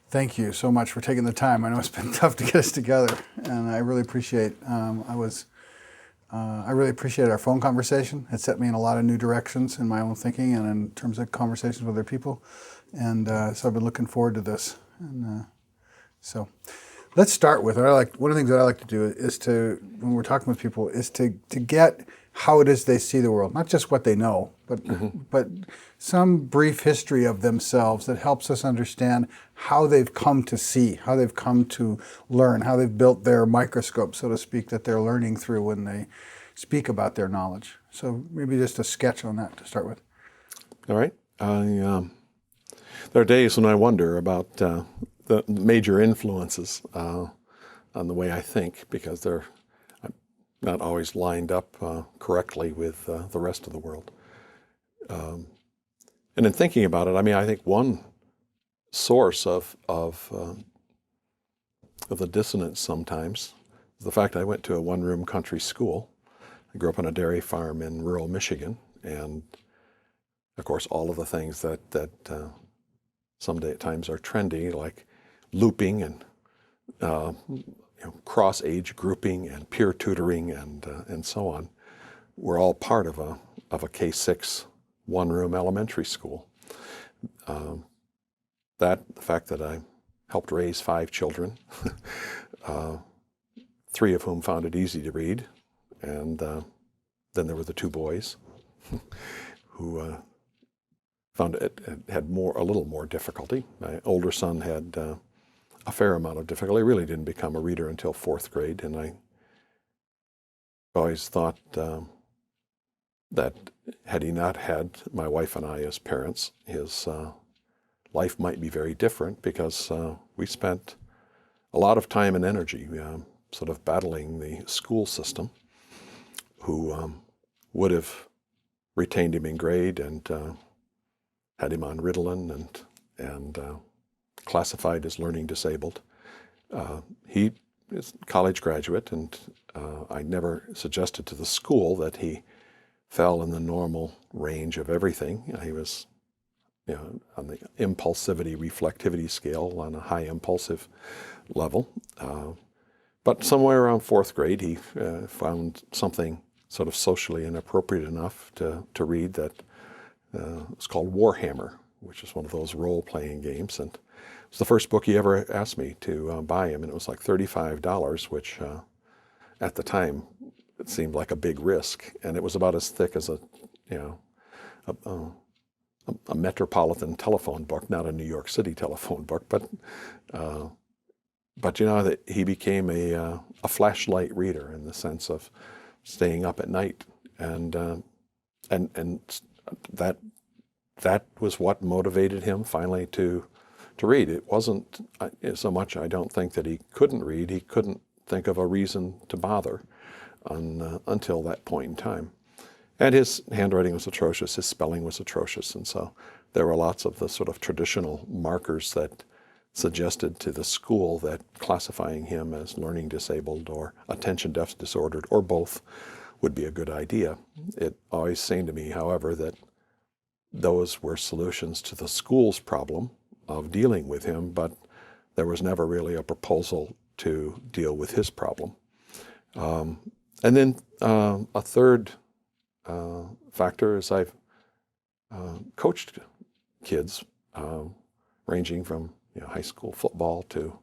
Thank you so much for taking the time. I know it's been tough to get us together, and I really appreciate. I really appreciate our phone conversation. It set me in a lot of new directions in my own thinking and in terms of conversations with other people, and so I've been looking forward to this. And so, let's start with one of the things that I like to do is to, when we're talking with people, is to get how it is they see the world, not just what they know, but some brief history of themselves that helps us understand how they've come to see, how they've come to learn, how they've built their microscope, so to speak, that they're learning through when they speak about their knowledge. So maybe just a sketch on that to start with. All right. There are days when I wonder about the major influences on the way I think, because they're not always lined up correctly with the rest of the world. And in thinking about it, I think one source of the dissonance sometimes is the fact I went to a one-room country school. I grew up on a dairy farm in rural Michigan, and of course all of the things that someday at times are trendy, like looping and cross-age grouping and peer tutoring and so on, were all part of a K-6 one-room elementary school. The fact that I helped raise 5 children, 3 of whom found it easy to read, and then there were the 2 boys who found it had a little more difficulty. My older son had a fair amount of difficulty. He really didn't become a reader until 4th grade, and I always thought that had he not had my wife and I as parents, his life might be very different, because we spent a lot of time and energy sort of battling the school system, who would have retained him in grade and had him on Ritalin and classified as learning disabled. He is a college graduate, and I never suggested to the school that he fell in the normal range of everything. He was on the impulsivity reflectivity scale on a high impulsive level. But somewhere around 4th grade, he found something sort of socially inappropriate enough to read that was called Warhammer, which is one of those role-playing games. And it was the first book he ever asked me to buy him, and it was like $35, which at the time it seemed like a big risk. And it was about as thick as a metropolitan telephone book, not a New York City telephone book, but that he became a flashlight reader, in the sense of staying up at night, and that was what motivated him finally to read. It wasn't so much, I don't think, that he couldn't read. He couldn't think of a reason to bother until that point in time. And his handwriting was atrocious, his spelling was atrocious, and so there were lots of the sort of traditional markers that suggested to the school that classifying him as learning disabled or attention deficit disordered, or both, would be a good idea. It always seemed to me, however, that those were solutions to the school's problem of dealing with him, but there was never really a proposal to deal with his problem. And then a third factor is I've coached kids ranging from high school football to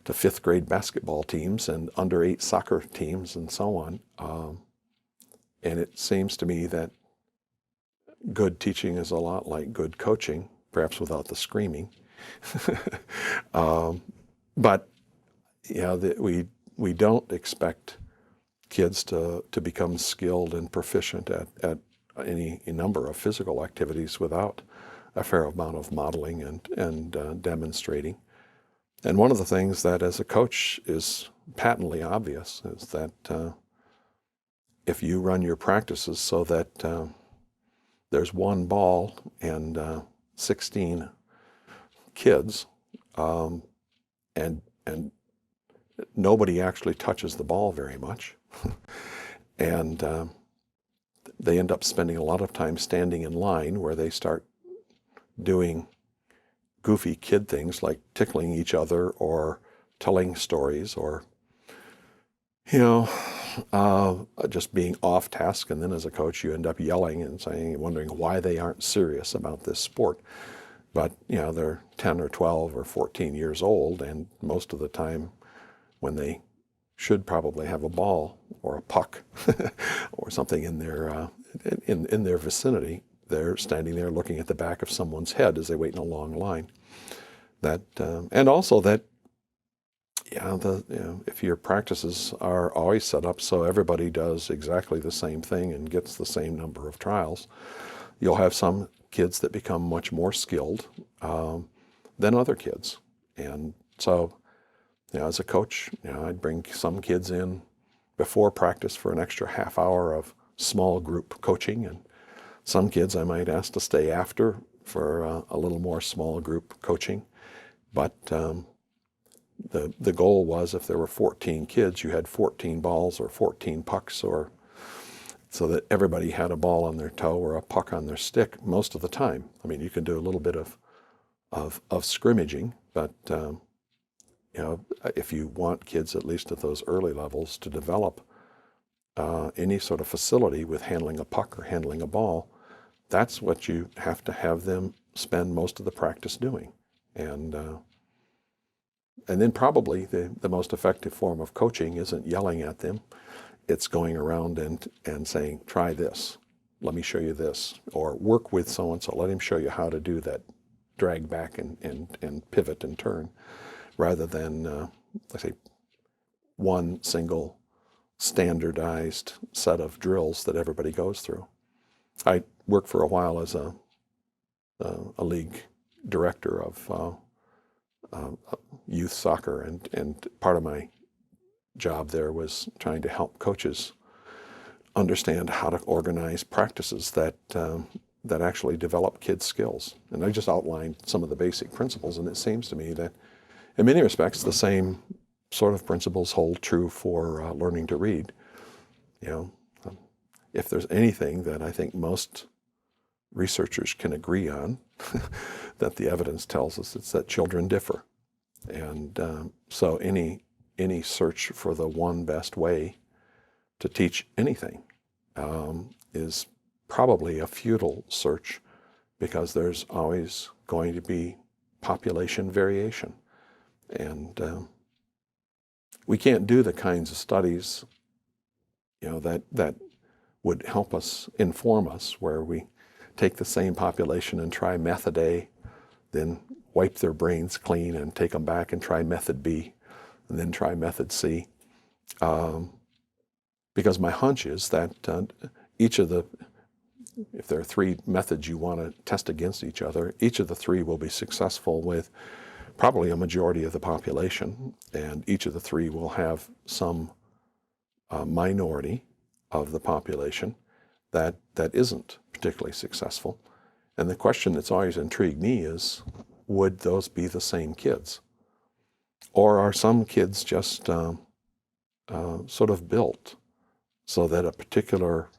5th grade basketball teams and under 8 soccer teams and so on. And it seems to me that good teaching is a lot like good coaching, perhaps without the screaming. But we don't expect kids to become skilled and proficient at any number of physical activities without a fair amount of modeling and demonstrating. And one of the things that as a coach is patently obvious is that if you run your practices so that there's one ball and 16 kids, and nobody actually touches the ball very much, and they end up spending a lot of time standing in line, where they start doing goofy kid things like tickling each other or telling stories or, just being off task. And then as a coach, you end up yelling and saying, wondering why they aren't serious about this sport. But, they're 10 or 12 or 14 years old, and most of the time when they should probably have a ball or a puck or something in their in their vicinity, they're standing there looking at the back of someone's head as they wait in a long line. That and also that if your practices are always set up so everybody does exactly the same thing and gets the same number of trials, you'll have some kids that become much more skilled than other kids. And so, as a coach, I'd bring some kids in before practice for an extra half hour of small group coaching, and some kids I might ask to stay after for a little more small group coaching. But the goal was, if there were 14 kids, you had 14 balls or 14 pucks, or so that everybody had a ball on their toe or a puck on their stick most of the time. I mean, you can do a little bit of scrimmaging, but if you want kids, at least at those early levels, to develop any sort of facility with handling a puck or handling a ball, that's what you have to have them spend most of the practice doing. And then probably the most effective form of coaching isn't yelling at them. It's going around and saying, try this, let me show you this, or work with so-and-so, let him show you how to do that, drag back and pivot and turn, rather than, let's say, one single standardized set of drills that everybody goes through. I worked for a while as a league director of youth soccer, and part of my job there was trying to help coaches understand how to organize practices that actually develop kids' skills. And I just outlined some of the basic principles, and it seems to me that in many respects the same sort of principles hold true for learning to read. If there's anything that I think most researchers can agree on, that the evidence tells us, it's that children differ. And so any search for the one best way to teach anything is probably a futile search, because there's always going to be population variation. And we can't do the kinds of studies that would help us, inform us, where we take the same population and try method A, then wipe their brains clean and take them back and try method B, and then try method C. Because my hunch is that if there are three methods you want to test against each other, each of the three will be successful with probably a majority of the population, and each of the three will have some minority of the population that isn't particularly successful. And the question that's always intrigued me is, would those be the same kids? Or are some kids just sort of built so that a particular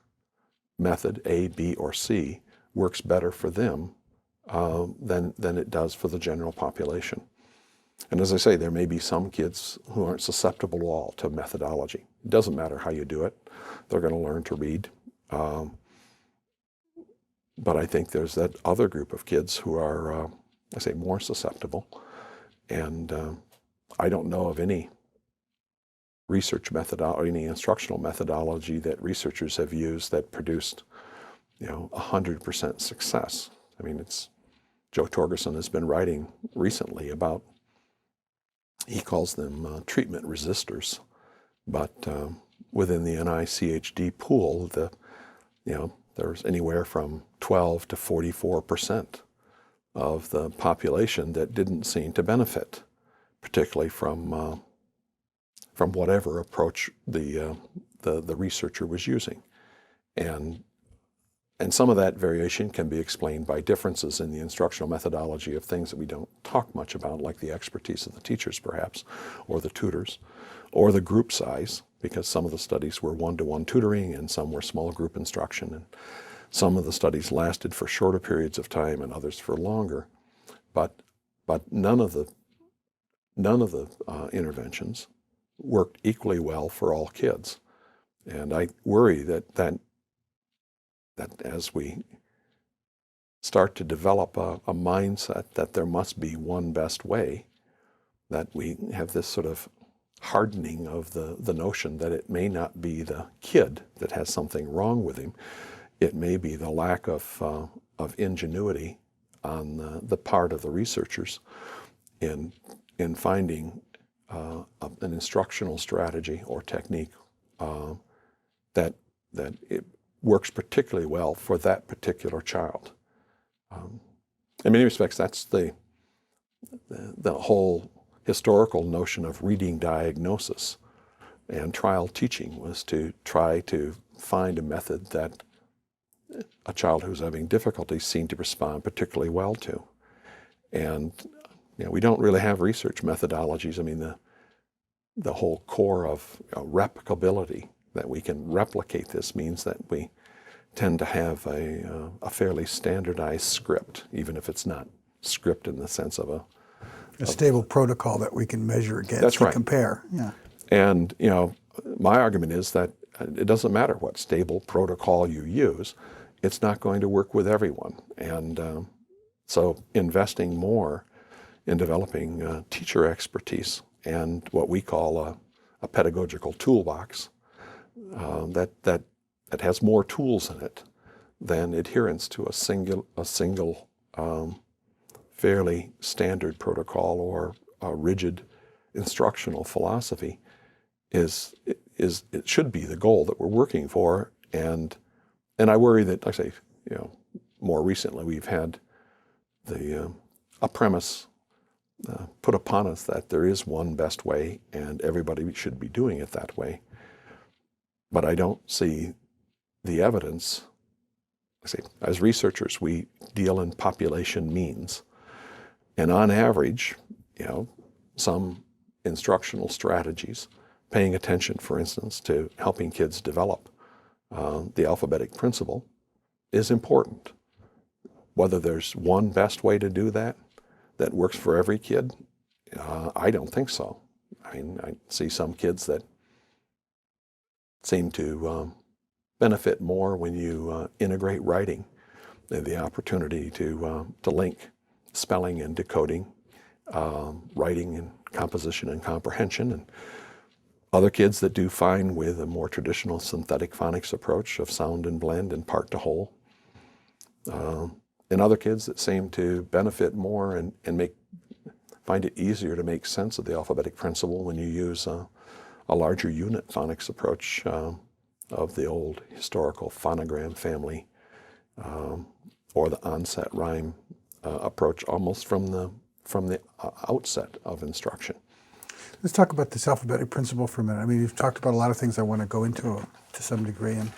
method, A, B, or C, works better for them than it does for the general population? And as I say, there may be some kids who aren't susceptible at all to methodology. It doesn't matter how you do it. They're going to learn to read. But I think there's that other group of kids who are, more susceptible. And I don't know of any research methodology, any instructional methodology that researchers have used that produced, 100% success. I mean, Joe Torgerson has been writing recently about, he calls them treatment resistors, but within the NICHD pool, there's anywhere from 12 to 44% of the population that didn't seem to benefit, particularly from whatever approach the researcher was using. And some of that variation can be explained by differences in the instructional methodology of things that we don't talk much about, like the expertise of the teachers perhaps, or the tutors, or the group size, because some of the studies were one-to-one tutoring and some were small group instruction, and some of the studies lasted for shorter periods of time and others for longer. But but none of the interventions worked equally well for all kids. And I worry that as we start to develop a mindset that there must be one best way, that we have this sort of hardening of the notion that it may not be the kid that has something wrong with him. It may be the lack of ingenuity on the part of the researchers in finding an instructional strategy or technique that it works particularly well for that particular child. In many respects, that's the whole historical notion of reading diagnosis and trial teaching, was to try to find a method that a child who's having difficulty seemed to respond particularly well to. And we don't really have research methodologies. I mean, the whole core of replicability, that we can replicate this, means that we tend to have a fairly standardized script, even if it's not script in the sense of a stable protocol that we can measure against. That's right. Compare. Yeah. And my argument is that it doesn't matter what stable protocol you use, it's not going to work with everyone. And so investing more in developing teacher expertise and what we call a pedagogical toolbox that has more tools in it than adherence to a single fairly standard protocol or a rigid instructional philosophy it should be the goal that we're working for. And I worry that, like I say, more recently we've had a premise put upon us that there is one best way and everybody should be doing it that way. But I don't see the evidence. I say, as researchers, we deal in population means. And on average, some instructional strategies, paying attention, for instance, to helping kids develop the alphabetic principle, is important. Whether there's one best way to do that works for every kid, I don't think so. I mean, I see some kids that seem to benefit more when you integrate writing, the opportunity to link spelling and decoding, writing and composition and comprehension, and other kids that do fine with a more traditional synthetic phonics approach of sound and blend and part to whole, and other kids that seem to benefit more and find it easier to make sense of the alphabetic principle when you use a larger unit phonics approach of the old historical phonogram family, or the onset rhyme approach, almost from the outset of instruction. Let's talk about this alphabetic principle for a minute. I mean, you've talked about a lot of things I want to go into to some degree, and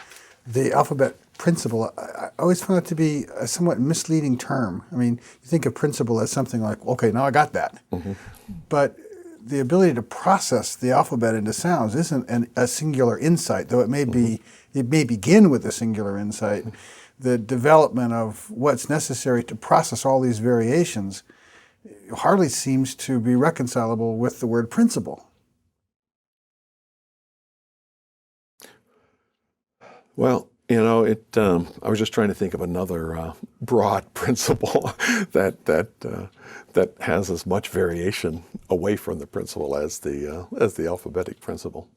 the alphabet principle, I always found it to be a somewhat misleading term. I mean, you think of principle as something like, okay, now I got that. Mm-hmm. But the ability to process the alphabet into sounds isn't a singular insight, though it may be. It may begin with a singular insight. The development of what's necessary to process all these variations hardly seems to be reconcilable with the word principle. Well, I was just trying to think of another broad principle that has as much variation away from the principle as the alphabetic principle.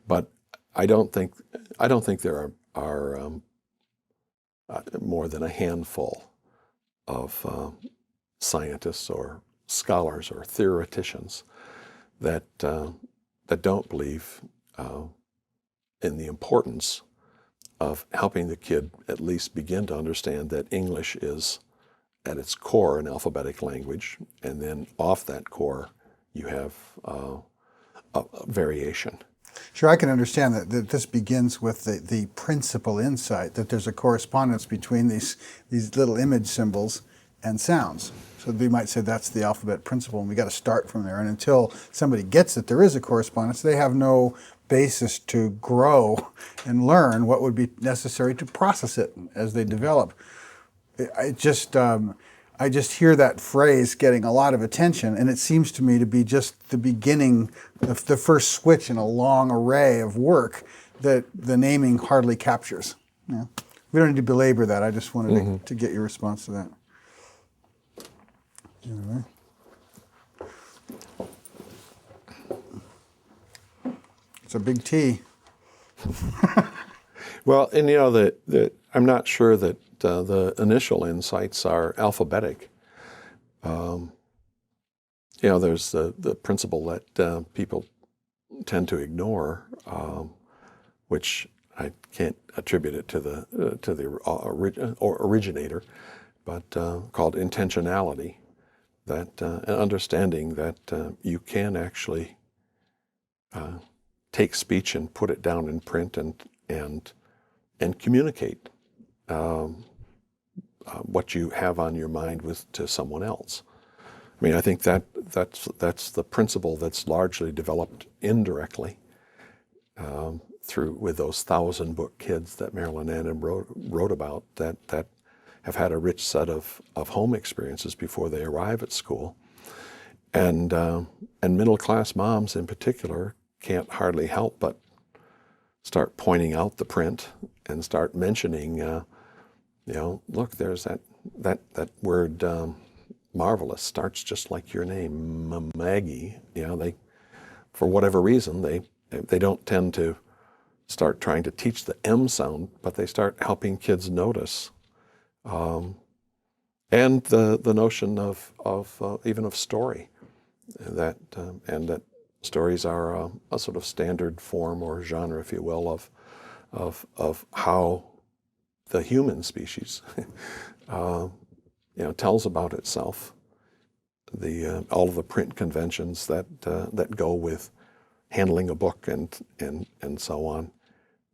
But I don't think there are more than a handful of scientists or scholars or theoreticians that don't believe in the importance of helping the kid at least begin to understand that English is at its core an alphabetic language, and then off that core you have a variation. Sure, I can understand that this begins with the principal insight, that there's a correspondence between these little image symbols and sounds. So we might say that's the alphabet principle, and we got to start from there. And until somebody gets that there is a correspondence, they have no basis to grow and learn what would be necessary to process it as they develop. I I just hear that phrase getting a lot of attention, and it seems to me to be just the beginning, the first switch in a long array of work that the naming hardly captures. Yeah. We don't need to belabor that. I just wanted to get your response to that. Anyway. It's a big T. Well, and I'm not sure that the initial insights are alphabetic. There's the principle that people tend to ignore, which I can't attribute it to the originator, but called intentionality. That understanding that you can actually take speech and put it down in print and communicate what you have on your mind to someone else. I mean, I think that's the principle that's largely developed indirectly with those 1,000-book kids that Marilyn Annan wrote about that have had a rich set of home experiences before they arrive at school, and middle-class moms in particular can't hardly help but start pointing out the print and start mentioning, look, there's that word marvelous starts just like your name, Maggie. They, for whatever reason, they don't tend to start trying to teach the M sound, but they start helping kids notice, and the notion of even of story, and that stories are a sort of standard form or genre, if you will, of how the human species tells about itself. All of the print conventions that go with handling a book and so on.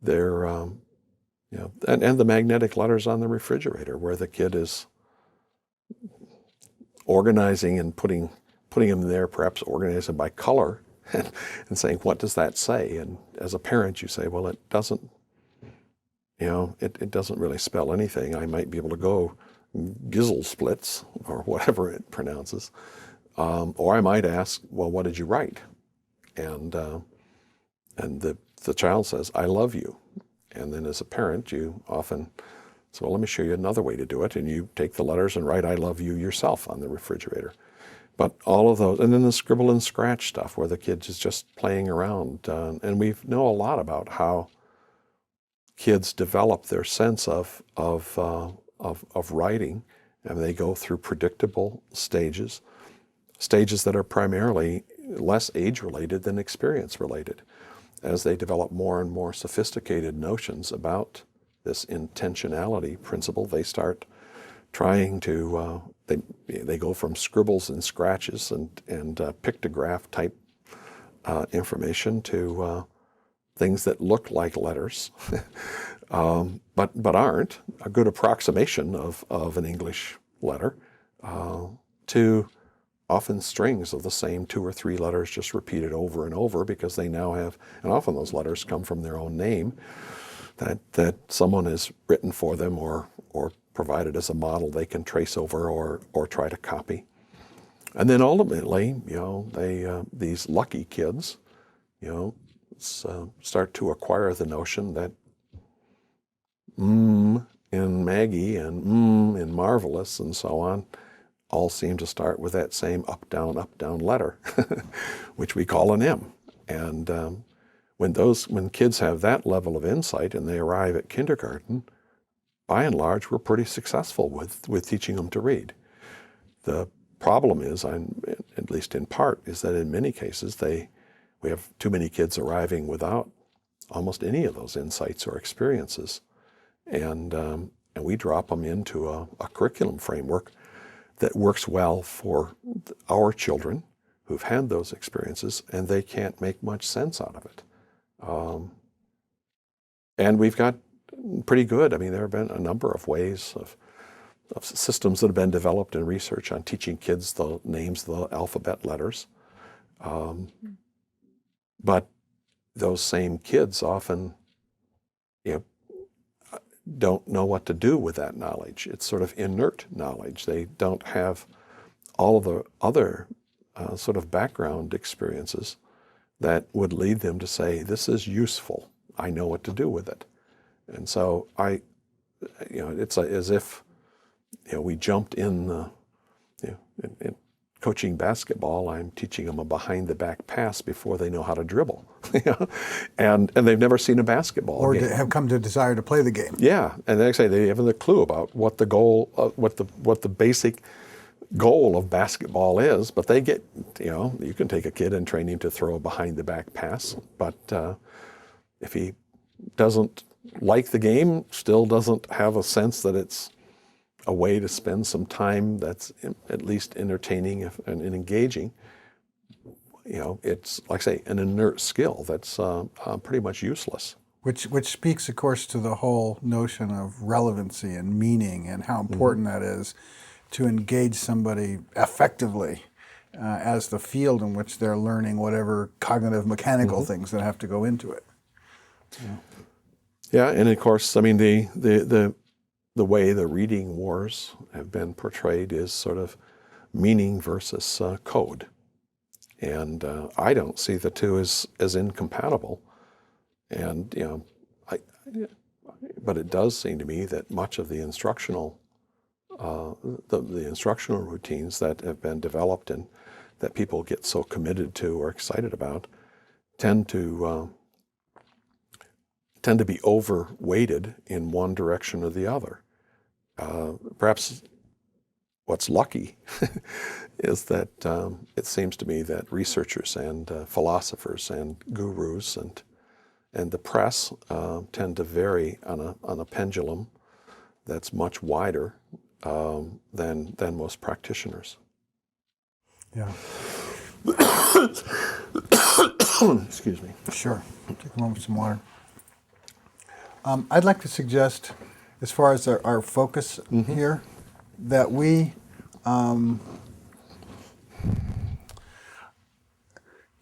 They're and the magnetic letters on the refrigerator, where the kid is organizing and putting them there, perhaps organizing by color, and saying, what does that say? And as a parent, you say, well, it doesn't, it doesn't really spell anything. I might be able to go gizzle splits or whatever it pronounces. Or I might ask, well, what did you write? And the child says, I love you. And then as a parent, you often say, well, let me show you another way to do it. And you take the letters and write, I love you yourself on the refrigerator. But all of those, and then the scribble and scratch stuff where the kid is just playing around. And we know a lot about how kids develop their sense of writing, and they go through predictable stages that are primarily less age-related than experience-related. As they develop more and more sophisticated notions about this intentionality principle, they start trying to, they go from scribbles and scratches and pictograph type information to things that look like letters, but aren't a good approximation of an English letter, to often strings of the same 2 or 3 letters just repeated over and over, because they now have, and often those letters come from their own name that someone has written for them or provided as a model they can trace over or try to copy. And then ultimately, these lucky kids, start to acquire the notion that in Maggie and in marvelous and so on all seem to start with that same up, down letter, which we call an M. And when kids have that level of insight and they arrive at kindergarten, by and large, we're pretty successful with teaching them to read. The problem is, at least in part, is that in many cases we have too many kids arriving without almost any of those insights or experiences, and we drop them into a curriculum framework that works well for our children who've had those experiences, and they can't make much sense out of it. And we've got pretty good, there have been a number of ways of systems that have been developed in research on teaching kids the names of the alphabet letters. But those same kids often, don't know what to do with that knowledge. It's sort of inert knowledge. They don't have all of the other sort of background experiences that would lead them to say, this is useful. I know what to do with it. And so it's as if, we jumped in in coaching basketball, I'm teaching them a behind the back pass before they know how to dribble. and they've never seen a basketball Or game. have come to desire to play the game. Yeah, and they say they haven't a clue about what the goal, what the basic goal of basketball is, but they get, you can take a kid and train him to throw a behind the back pass, but if he doesn't like the game, still doesn't have a sense that it's a way to spend some time that's at least entertaining and engaging, it's, like I say, an inert skill that's pretty much useless. Which speaks, of course, to the whole notion of relevancy and meaning and how important that is to engage somebody effectively as the field in which they're learning whatever cognitive mechanical things that have to go into it. Yeah, and of course, I mean, the way the reading wars have been portrayed is sort of meaning versus code. And I don't see the two as incompatible. And, but it does seem to me that much of the instructional, the instructional routines that have been developed and that people get so committed to or excited about tend to be overweighted in one direction or the other. Perhaps what's lucky is that it seems to me that researchers and philosophers and gurus and the press tend to vary on a pendulum that's much wider than most practitioners. Yeah. Excuse me. Sure. Take a moment for some water. I'd like to suggest, as far as our focus here, that we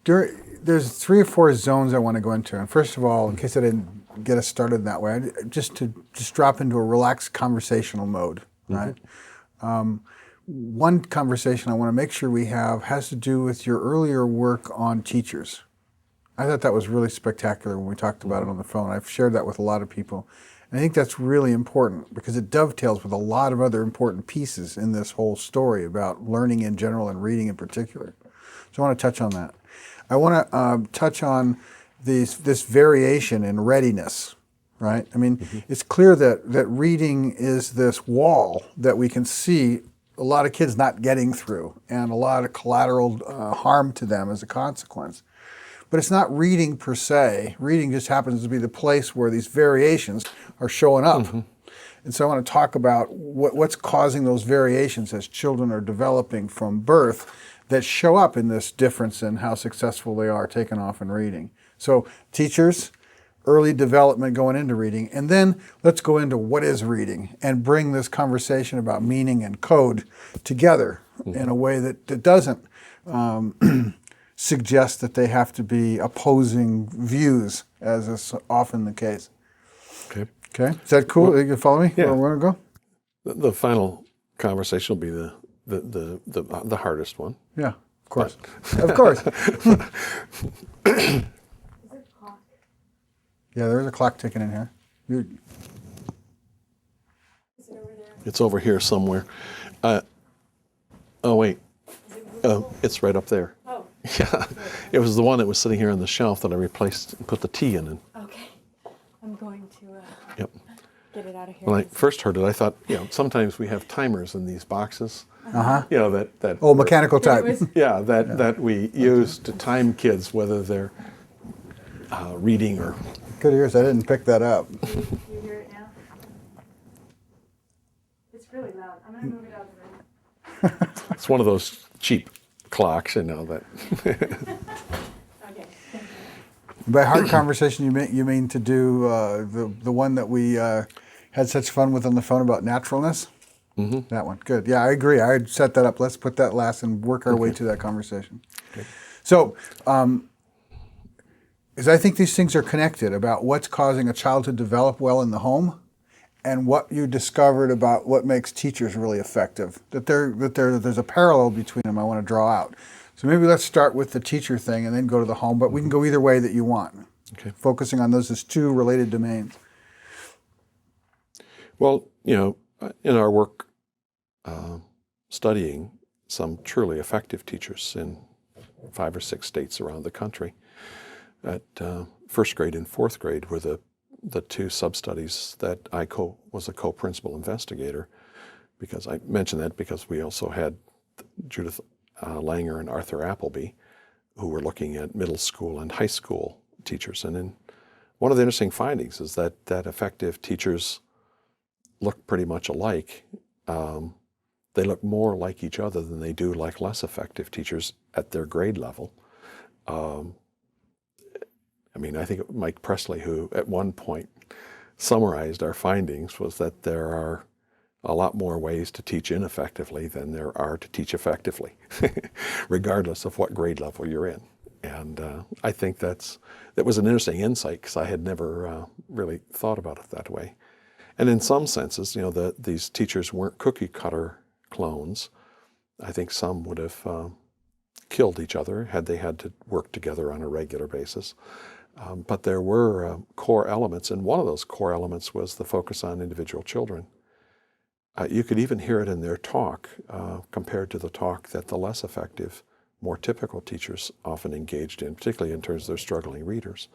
there's 3 or 4 zones I want to go into. And first of all, in case I didn't get us started that way, just drop into a relaxed conversational mode, right? One conversation I want to make sure we have has to do with your earlier work on teachers. I thought that was really spectacular when we talked about it on the phone. I've shared that with a lot of people. And I think that's really important because it dovetails with a lot of other important pieces in this whole story about learning in general and reading in particular. So I want to touch on that. I want to touch on this variation in readiness, right? I mean, it's clear that reading is this wall that we can see a lot of kids not getting through and a lot of collateral harm to them as a consequence. But it's not reading per se. Reading just happens to be the place where these variations are showing up. And so I want to talk about what's causing those variations as children are developing from birth that show up in this difference in how successful they are taking off in reading. So teachers, early development going into reading, and then let's go into what is reading and bring this conversation about meaning and code together in a way that doesn't suggest that they have to be opposing views, as is often the case. Okay. Okay, is that cool? You can follow me? Yeah. Where we want to go? The final conversation will be the hardest one. Yeah, of course. Of course. Yeah, there is a clock ticking in here. Is it over there? It's over here somewhere. Oh, wait. It's right up there. Oh, Yeah. It was the one that was sitting here on the shelf that I replaced and put the T in. okay. I'm going to Yep. get it out of here. When I first heard it, I thought, sometimes we have timers in these boxes. Uh-huh. That Oh, mechanical There it type. was. Yeah, that we use to time kids whether they're reading or. Good ears, I didn't pick that up. You hear it now? It's really loud. I'm going to move it out of the room. It's one of those cheap clocks, that. Okay. Thank you. By hard conversation, you mean to do the one that we had such fun with on the phone about naturalness? Mm-hmm. That one. Good. Yeah, I agree. I'd set that up. Let's put that last and work our way to that conversation. Okay. So, as I think these things are connected about what's causing a child to develop well in the home and what you discovered about what makes teachers really effective. There's a parallel between them I want to draw out. So maybe let's start with the teacher thing and then go to the home, but we can go either way that you want. Okay. Focusing on those as two related domains. Well, in our work studying some truly effective teachers in 5 or 6 states around the country, at first grade and fourth grade were the two sub-studies that I was a co-principal investigator, because I mentioned that because we also had Judith Langer and Arthur Appleby, who were looking at middle school and high school teachers. And then one of the interesting findings is that effective teachers look pretty much alike. They look more like each other than they do like less effective teachers at their grade level. I think Mike Presley, who at one point summarized our findings, was that there are a lot more ways to teach ineffectively than there are to teach effectively, regardless of what grade level you're in. And I think that was an interesting insight, because I had never really thought about it that way. And in some senses, these teachers weren't cookie cutter clones. I think some would have killed each other had they had to work together on a regular basis. But there were core elements, and one of those core elements was the focus on individual children. You could even hear it in their talk compared to the talk that the less effective, more typical teachers often engaged in, particularly in terms of their struggling readers.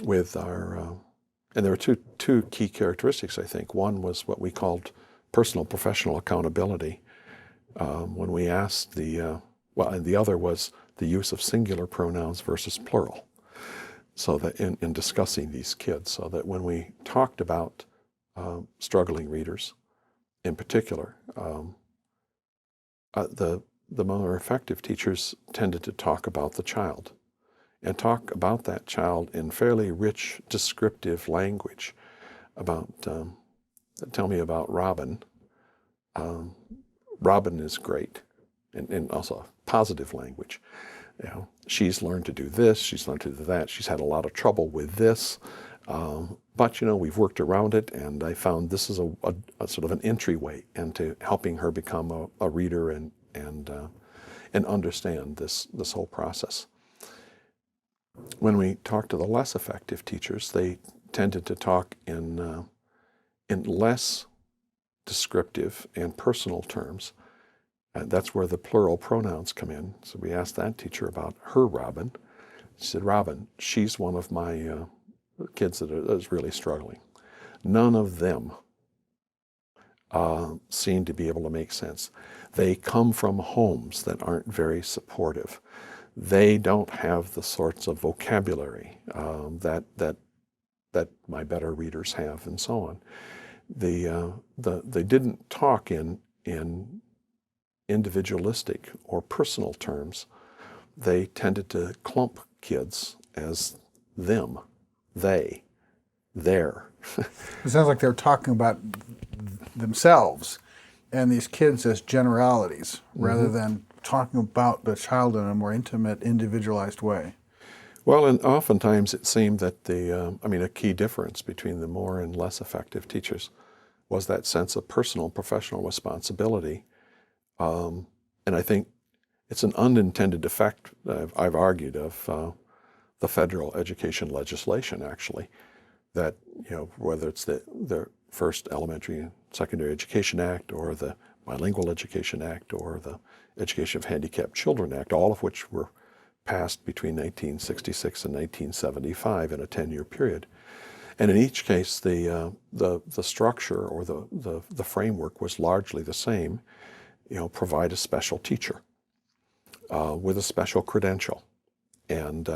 And there were two key characteristics, I think. One was what we called personal professional accountability. When we asked and the other was the use of singular pronouns versus plural. So that in discussing these kids, so that when we talked about struggling readers in particular, the more effective teachers tended to talk about the child, and talk about that child in fairly rich, descriptive language. Tell me about Robin. Robin is great, and also positive language. She's learned to do this, she's learned to do that, she's had a lot of trouble with this, but we've worked around it, and I found this is a sort of an entryway into helping her become a reader and understand this whole process. When we talked to the less effective teachers, they tended to talk in less descriptive and personal terms. That's where the plural pronouns come in. So we asked that teacher about her Robin. She said, Robin, she's one of my kids that is really struggling. None of them seem to be able to make sense. They come from homes that aren't very supportive. They don't have the sorts of vocabulary that my better readers have, and so on. They didn't talk in individualistic or personal terms. They tended to clump kids as them, they, their. It sounds like they're talking about themselves and these kids as generalities, rather than talking about the child in a more intimate, individualized way. Well, and oftentimes it seemed that a key difference between the more and less effective teachers was that sense of personal, professional responsibility. And I think it's an unintended effect, I've argued, of the federal education legislation, actually, that, whether it's the first Elementary and Secondary Education Act, or the Bilingual Education Act, or the Education of Handicapped Children Act, all of which were passed between 1966 and 1975 in a 10-year period. And in each case, the structure or the framework was largely the same. Provide a special teacher with a special credential, and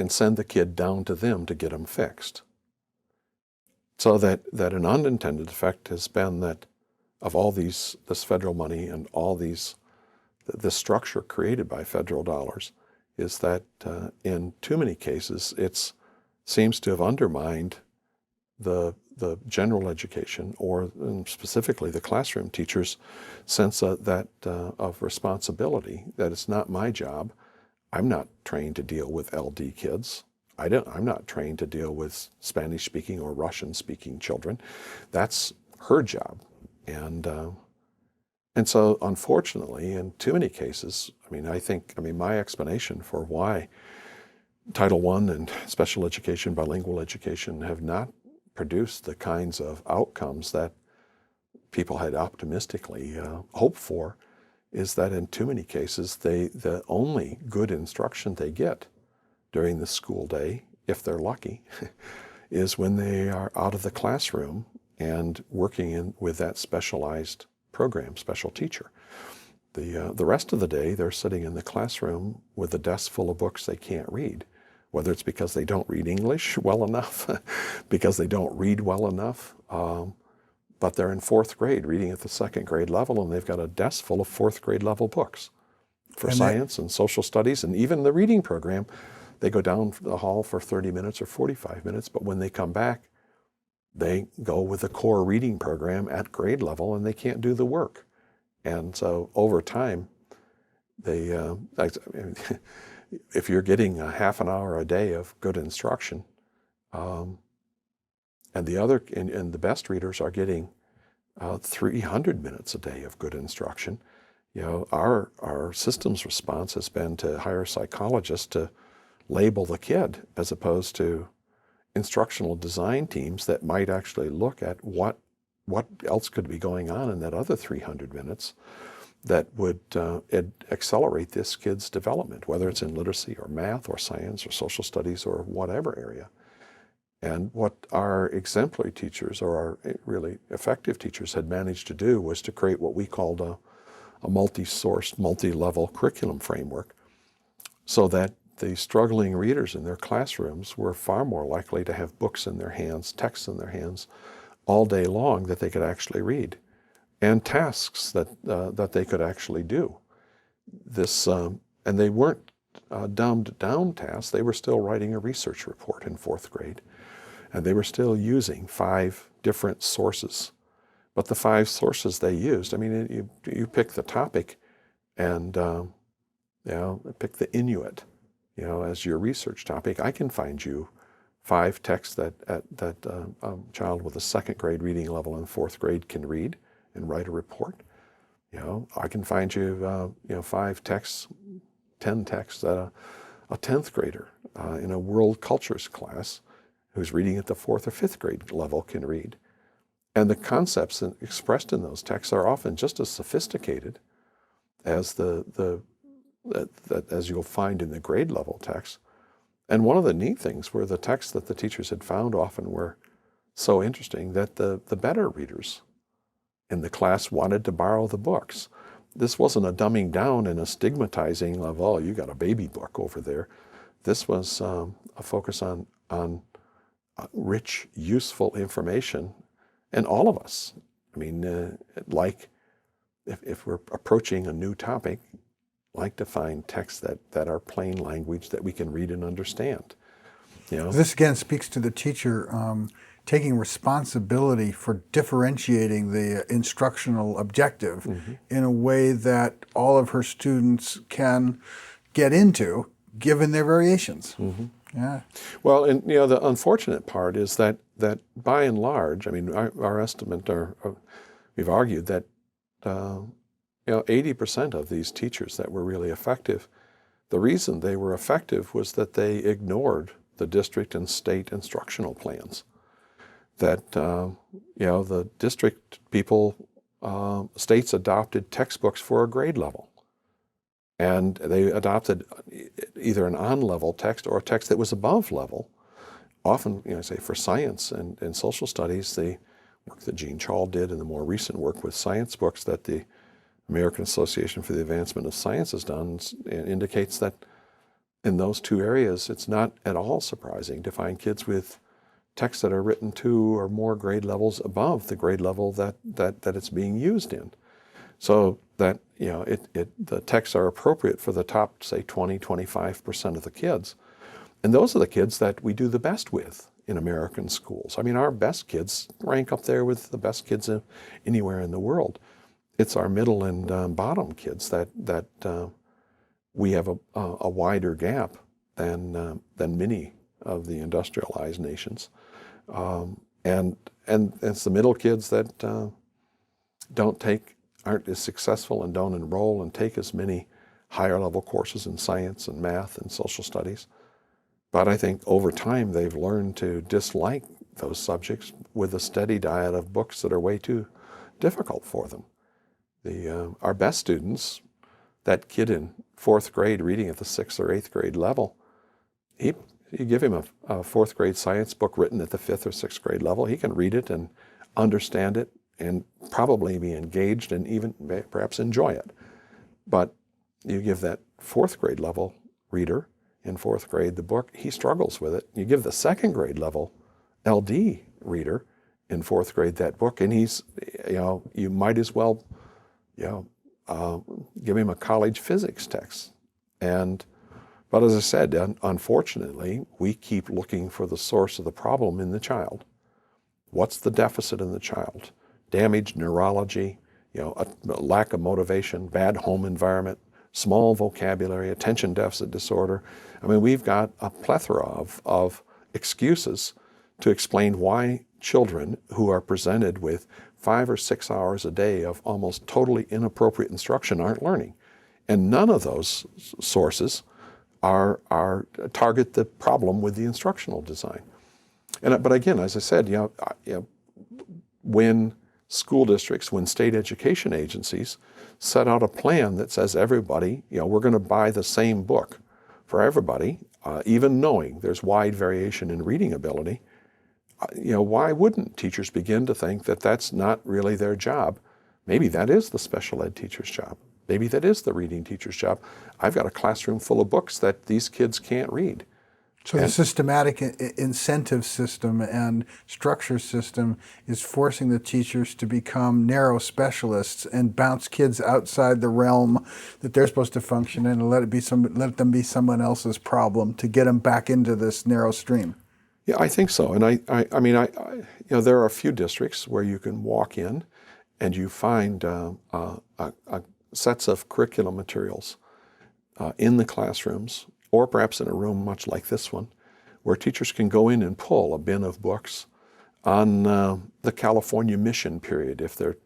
send the kid down to them to get them fixed. So that an unintended effect has been that of all this federal money and all this structure created by federal dollars, is that in too many cases it seems to have undermined the general education, or specifically the classroom teacher's sense of responsibility, that it's not my job. I'm not trained to deal with LD kids. I'm not trained to deal with Spanish-speaking or Russian-speaking children. That's her job. And so, unfortunately, in too many cases, my explanation for why Title I and special education, bilingual education have not produced the kinds of outcomes that people had optimistically hoped for is that in too many cases, the only good instruction they get during the school day, if they're lucky, is when they are out of the classroom and working with that specialized program, special teacher. The rest of the day, they're sitting in the classroom with a desk full of books they can't read, whether it's because they don't read English well enough, because they don't read well enough, but they're in 4th grade reading at the 2nd grade level, and they've got a desk full of 4th grade level books for science and social studies, and even the reading program. They go down the hall for 30 minutes or 45 minutes, but when they come back, they go with the core reading program at grade level, and they can't do the work. And so over time, if you're getting a half an hour a day of good instruction, and the best readers are getting 300 minutes a day of good instruction, our systems response has been to hire psychologists to label the kid, as opposed to instructional design teams that might actually look at what else could be going on in that other 300 minutes that would accelerate this kid's development, whether it's in literacy or math or science or social studies or whatever area. And what our exemplary teachers, or our really effective teachers, had managed to do was to create what we called a multi-source, multi-level curriculum framework, so that the struggling readers in their classrooms were far more likely to have books in their hands, texts in their hands, all day long that they could actually read, and tasks that they could actually do. And they weren't dumbed down tasks. They were still writing a research report in 4th grade, and they were still using 5 different sources. But the 5 sources they used, you pick the topic, and pick the Inuit, as your research topic. I can find you 5 texts that a child with a 2nd grade reading level in 4th grade can read and write a report. I can find you 5 texts, 10 texts that a 10th grader in a world cultures class who's reading at the 4th or 5th grade level can read. And the concepts expressed in those texts are often just as sophisticated as as you'll find in the grade level text. And one of the neat things were the texts that the teachers had found often were so interesting that the better readers in the class wanted to borrow the books. This wasn't a dumbing down and a stigmatizing of, oh, you got a baby book over there. This was a focus on rich, useful information. And all of us, like if we're approaching a new topic, like to find texts that are plain language that we can read and understand. This again speaks to the teacher taking responsibility for differentiating the instructional objective in a way that all of her students can get into, given their variations. Yeah. Well, and the unfortunate part is that by and large, our estimate, we've argued that 80% of these teachers that were really effective, the reason they were effective was that they ignored the district and state instructional plans. That the district people, states adopted textbooks for a grade level, and they adopted either an on-level text or a text that was above level. Often, say for science and social studies, the work that Jean Chall did and the more recent work with science books that the American Association for the Advancement of Science has done indicates that in those 2 areas, it's not at all surprising to find kids with texts that are written 2 or more grade levels above the grade level that it's being used in. So that, the texts are appropriate for the top, say, 20-25% of the kids. And those are the kids that we do the best with in American schools. Our best kids rank up there with the best kids anywhere in the world. It's our middle and bottom kids that we have a wider gap than many the industrialized nations. And it's the middle kids that aren't as successful and don't enroll and take as many higher level courses in science and math and social studies. But I think over time they've learned to dislike those subjects with a steady diet of books that are way too difficult for them. Our best students, that kid in 4th grade reading at the 6th or 8th grade level, you give him a 4th grade science book written at the 5th or 6th grade level, he can read it and understand it and probably be engaged and even perhaps enjoy it. But you give that 4th grade level reader in 4th grade the book, he struggles with it. You give the 2nd grade level LD reader in 4th grade that book, and he's, you might as well, give him a college physics text. But as I said, unfortunately, we keep looking for the source of the problem in the child. What's the deficit in the child? Damaged neurology, a lack of motivation, bad home environment, small vocabulary, attention deficit disorder. I mean, we've got a plethora of excuses to explain why children who are presented with 5 or 6 hours a day of almost totally inappropriate instruction aren't learning. And none of those sources are target the problem with the instructional design. But again, as I said, when school districts, when state education agencies set out a plan that says everybody, we're going to buy the same book for everybody, even knowing there's wide variation in reading ability, why wouldn't teachers begin to think that that's not really their job? Maybe that is the special ed teacher's job. Maybe that is the reading teacher's job. I've got a classroom full of books that these kids can't read. So the systematic incentive system and structure system is forcing the teachers to become narrow specialists and bounce kids outside the realm that they're supposed to function in and let them be someone else's problem to get them back into this narrow stream. Yeah, I think so. And I mean, there are a few districts where you can walk in and you find sets of curriculum materials in the classrooms, or perhaps in a room much like this one, where teachers can go in and pull a bin of books on the California mission period if they're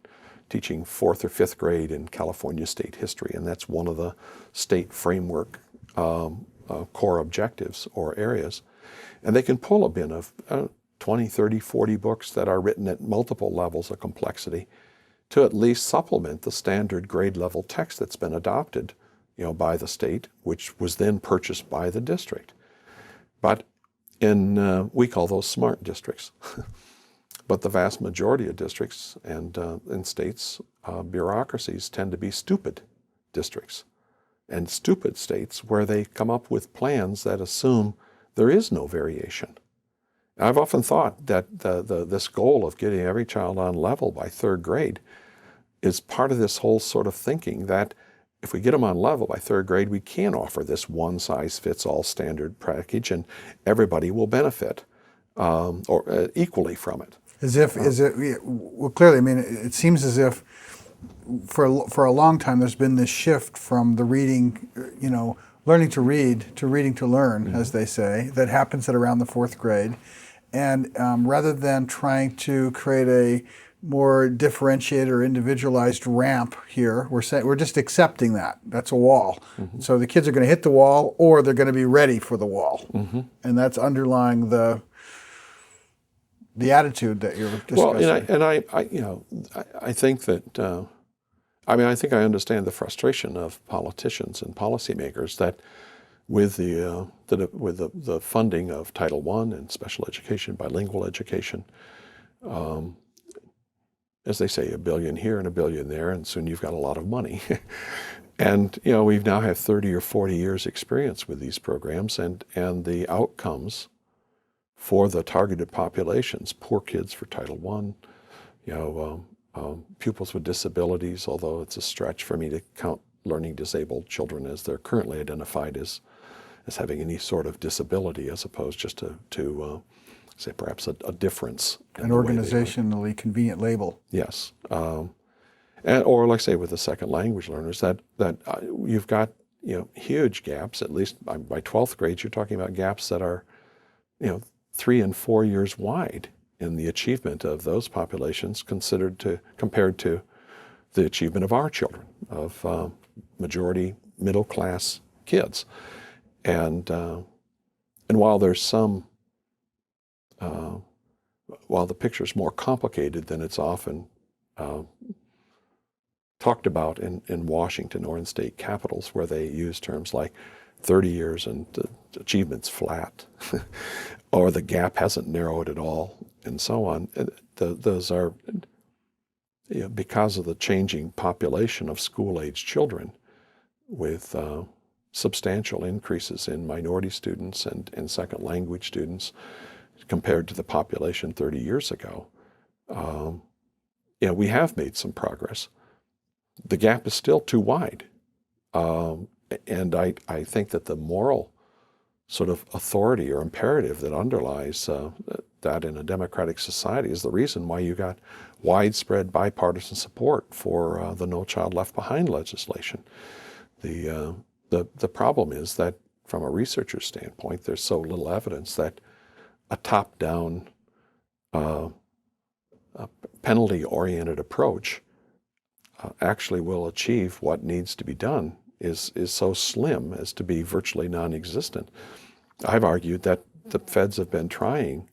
teaching 4th or 5th grade in California state history, and that's one of the state framework core objectives or areas. And they can pull a bin of 20, 30, 40 books that are written at multiple levels of complexity to at least supplement the standard grade level text that's been adopted by the state, which was then purchased by the district. But we call those smart districts. But the vast majority of districts and in states, bureaucracies tend to be stupid districts and stupid states where they come up with plans that assume there is no variation. I've often thought that this goal of getting every child on level by 3rd grade is part of this whole sort of thinking that if we get them on level by 3rd grade, we can offer this one-size-fits-all standard package and everybody will benefit equally from it. Well, clearly, I mean, it seems as if for a long time there's been this shift from the reading, learning to read to reading to learn, as they say, that happens at around the 4th grade. And rather than trying to create a more differentiated or individualized ramp here, we're just accepting that. That's a wall. Mm-hmm. So the kids are going to hit the wall or they're going to be ready for the wall. Mm-hmm. And that's underlying the attitude that you're discussing. Well, I think that, I think I understand the frustration of politicians and policymakers that with the funding of Title I and special education, bilingual education, as they say, $1 billion here and $1 billion there, and soon you've got a lot of money. And we now have 30 or 40 years experience with these programs, and the outcomes for the targeted populations, poor kids for Title I, pupils with disabilities, although it's a stretch for me to count learning disabled children as they're currently identified as having any sort of disability, as opposed just to say perhaps a difference. An organizationally convenient label. Yes. Or like say with the second language learners, that you've got huge gaps, at least by 12th grade, you're talking about gaps that are 3 and 4 years wide in the achievement of those populations compared to the achievement of our children, of majority middle class kids. And while there's while the picture's more complicated than it's often talked about in Washington or in state capitals, where they use terms like 30 years and the achievement's flat, or the gap hasn't narrowed at all, and so on. Those are, because of the changing population of school-age children, with substantial increases in minority students and second language students compared to the population 30 years ago. We have made some progress. The gap is still too wide. And I think that the moral sort of authority or imperative that underlies that in a democratic society is the reason why you got widespread bipartisan support for the No Child Left Behind legislation. The problem is that from a researcher's standpoint, there's so little evidence that a top-down penalty-oriented approach actually will achieve what needs to be done is so slim as to be virtually non-existent. I've argued that the feds have been trying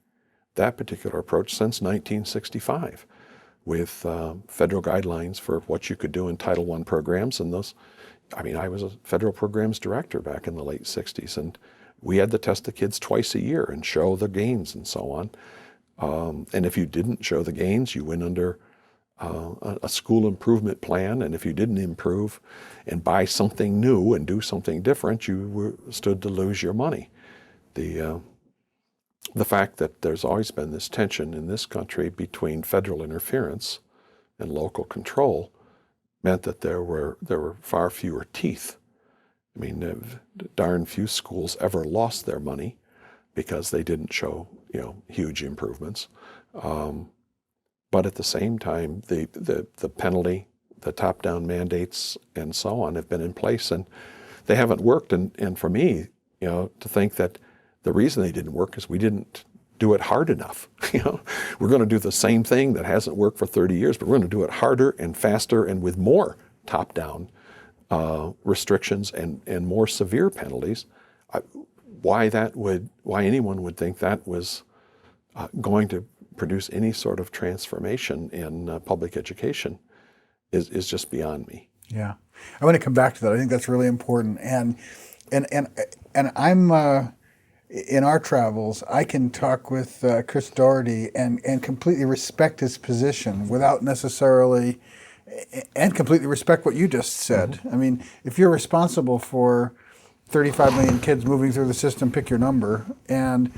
that particular approach since 1965 with federal guidelines for what you could do in Title I programs. And I was a federal programs director back in the late 60s, and we had to test the kids twice a year and show the gains and so on. And if you didn't show the gains, you went under a school improvement plan, and if you didn't improve and buy something new and do something different, you stood to lose your money. The fact that there's always been this tension in this country between federal interference and local control meant that there were far fewer teeth. Darn few schools ever lost their money because they didn't show huge improvements. But at the same time, the penalty, the top-down mandates, and so on have been in place, and they haven't worked. And for me, to think that the reason they didn't work is we didn't do it hard enough. We're going to do the same thing that hasn't worked for 30 years, but we're going to do it harder and faster and with more top-down restrictions and more severe penalties. Why anyone would think that was going to produce any sort of transformation in public education is just beyond me. Yeah, I want to come back to that. I think that's really important. And I'm in our travels, I can talk with Chris Doherty and completely respect his position without necessarily, and completely respect what you just said. Mm-hmm. If you're responsible for 35 million kids moving through the system, pick your number, and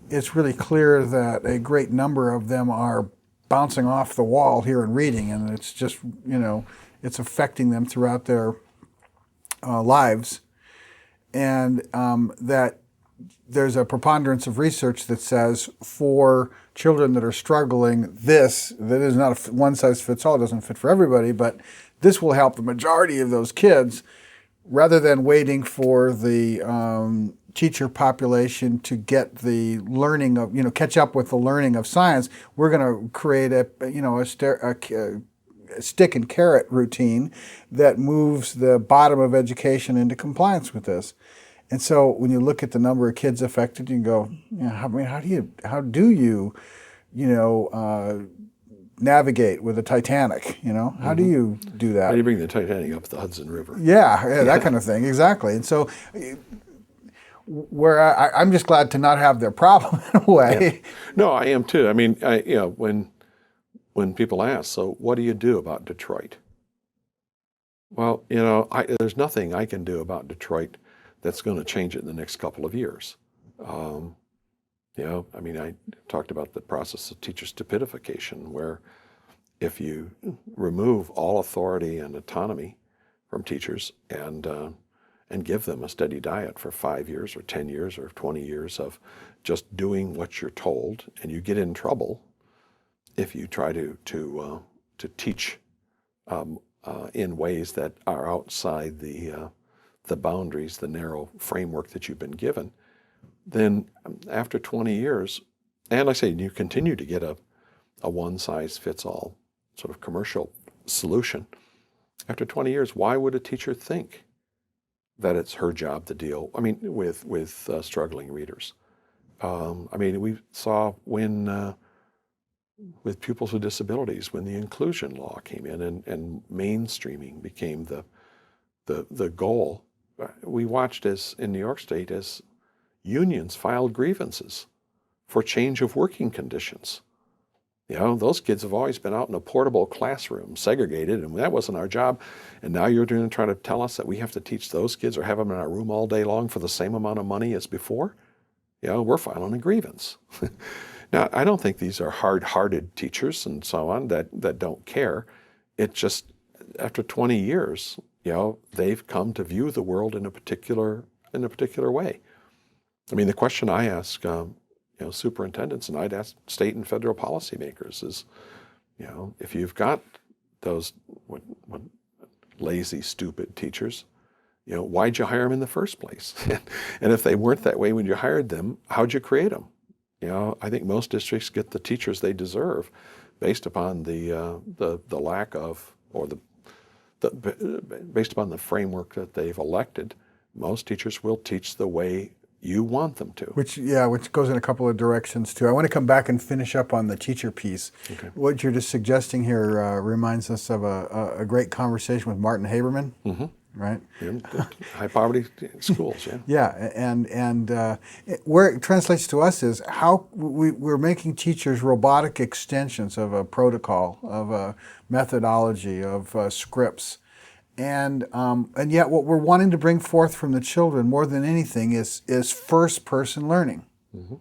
it's really clear that a great number of them are bouncing off the wall here and reading, and it's just, it's affecting them throughout their lives. And that there's a preponderance of research that says for children that are struggling, that is not a one-size-fits-all, it doesn't fit for everybody, but this will help the majority of those kids, rather than waiting for the teacher population to get the learning of, catch up with the learning of science. We're going to create a stick and carrot routine that moves the bottom of education into compliance with this. And so when you look at the number of kids affected, you can go, how do you navigate with the Titanic? How do you do that? How do you bring the Titanic up the Hudson River? Yeah, that kind of thing, exactly. And so where I'm just glad to not have their problem in a way. Yeah. No, I am too. When people ask, so what do you do about Detroit? Well, there's nothing I can do about Detroit that's going to change it in the next couple of years. I talked about the process of teacher stupidification, where if you remove all authority and autonomy from teachers and give them a steady diet for 5 years or 10 years or 20 years of just doing what you're told, and you get in trouble if you try to teach in ways that are outside the boundaries, the narrow framework that you've been given, then after 20 years, and like I say, you continue to get a one-size-fits-all sort of commercial solution. After 20 years, why would a teacher think that it's her job to deal, with struggling readers? We saw when, with pupils with disabilities, when the inclusion law came in and mainstreaming became the goal, we watched as in New York State as unions filed grievances for change of working conditions. Those kids have always been out in a portable classroom, segregated, and that wasn't our job. And now you're going to try to tell us that we have to teach those kids or have them in our room all day long for the same amount of money as before? We're filing a grievance. Now, I don't think these are hard-hearted teachers and so on that don't care. It just, after 20 years, they've come to view the world in a particular way. The question I ask superintendents, and I'd ask state and federal policymakers is, if you've got those what lazy, stupid teachers, why'd you hire them in the first place? And if they weren't that way when you hired them, how'd you create them? I think most districts get the teachers they deserve based upon the lack of, or based upon the framework that they've elected. Most teachers will teach the way you want them to. Which goes in a couple of directions too. I want to come back and finish up on the teacher piece. Okay. What you're just suggesting here reminds us of a great conversation with Martin Haberman, right? In high poverty schools, yeah. Yeah, and where it translates to us is how we're making teachers robotic extensions of a protocol, of a methodology, of scripts. And yet what we're wanting to bring forth from the children more than anything is first-person learning. Mm-hmm.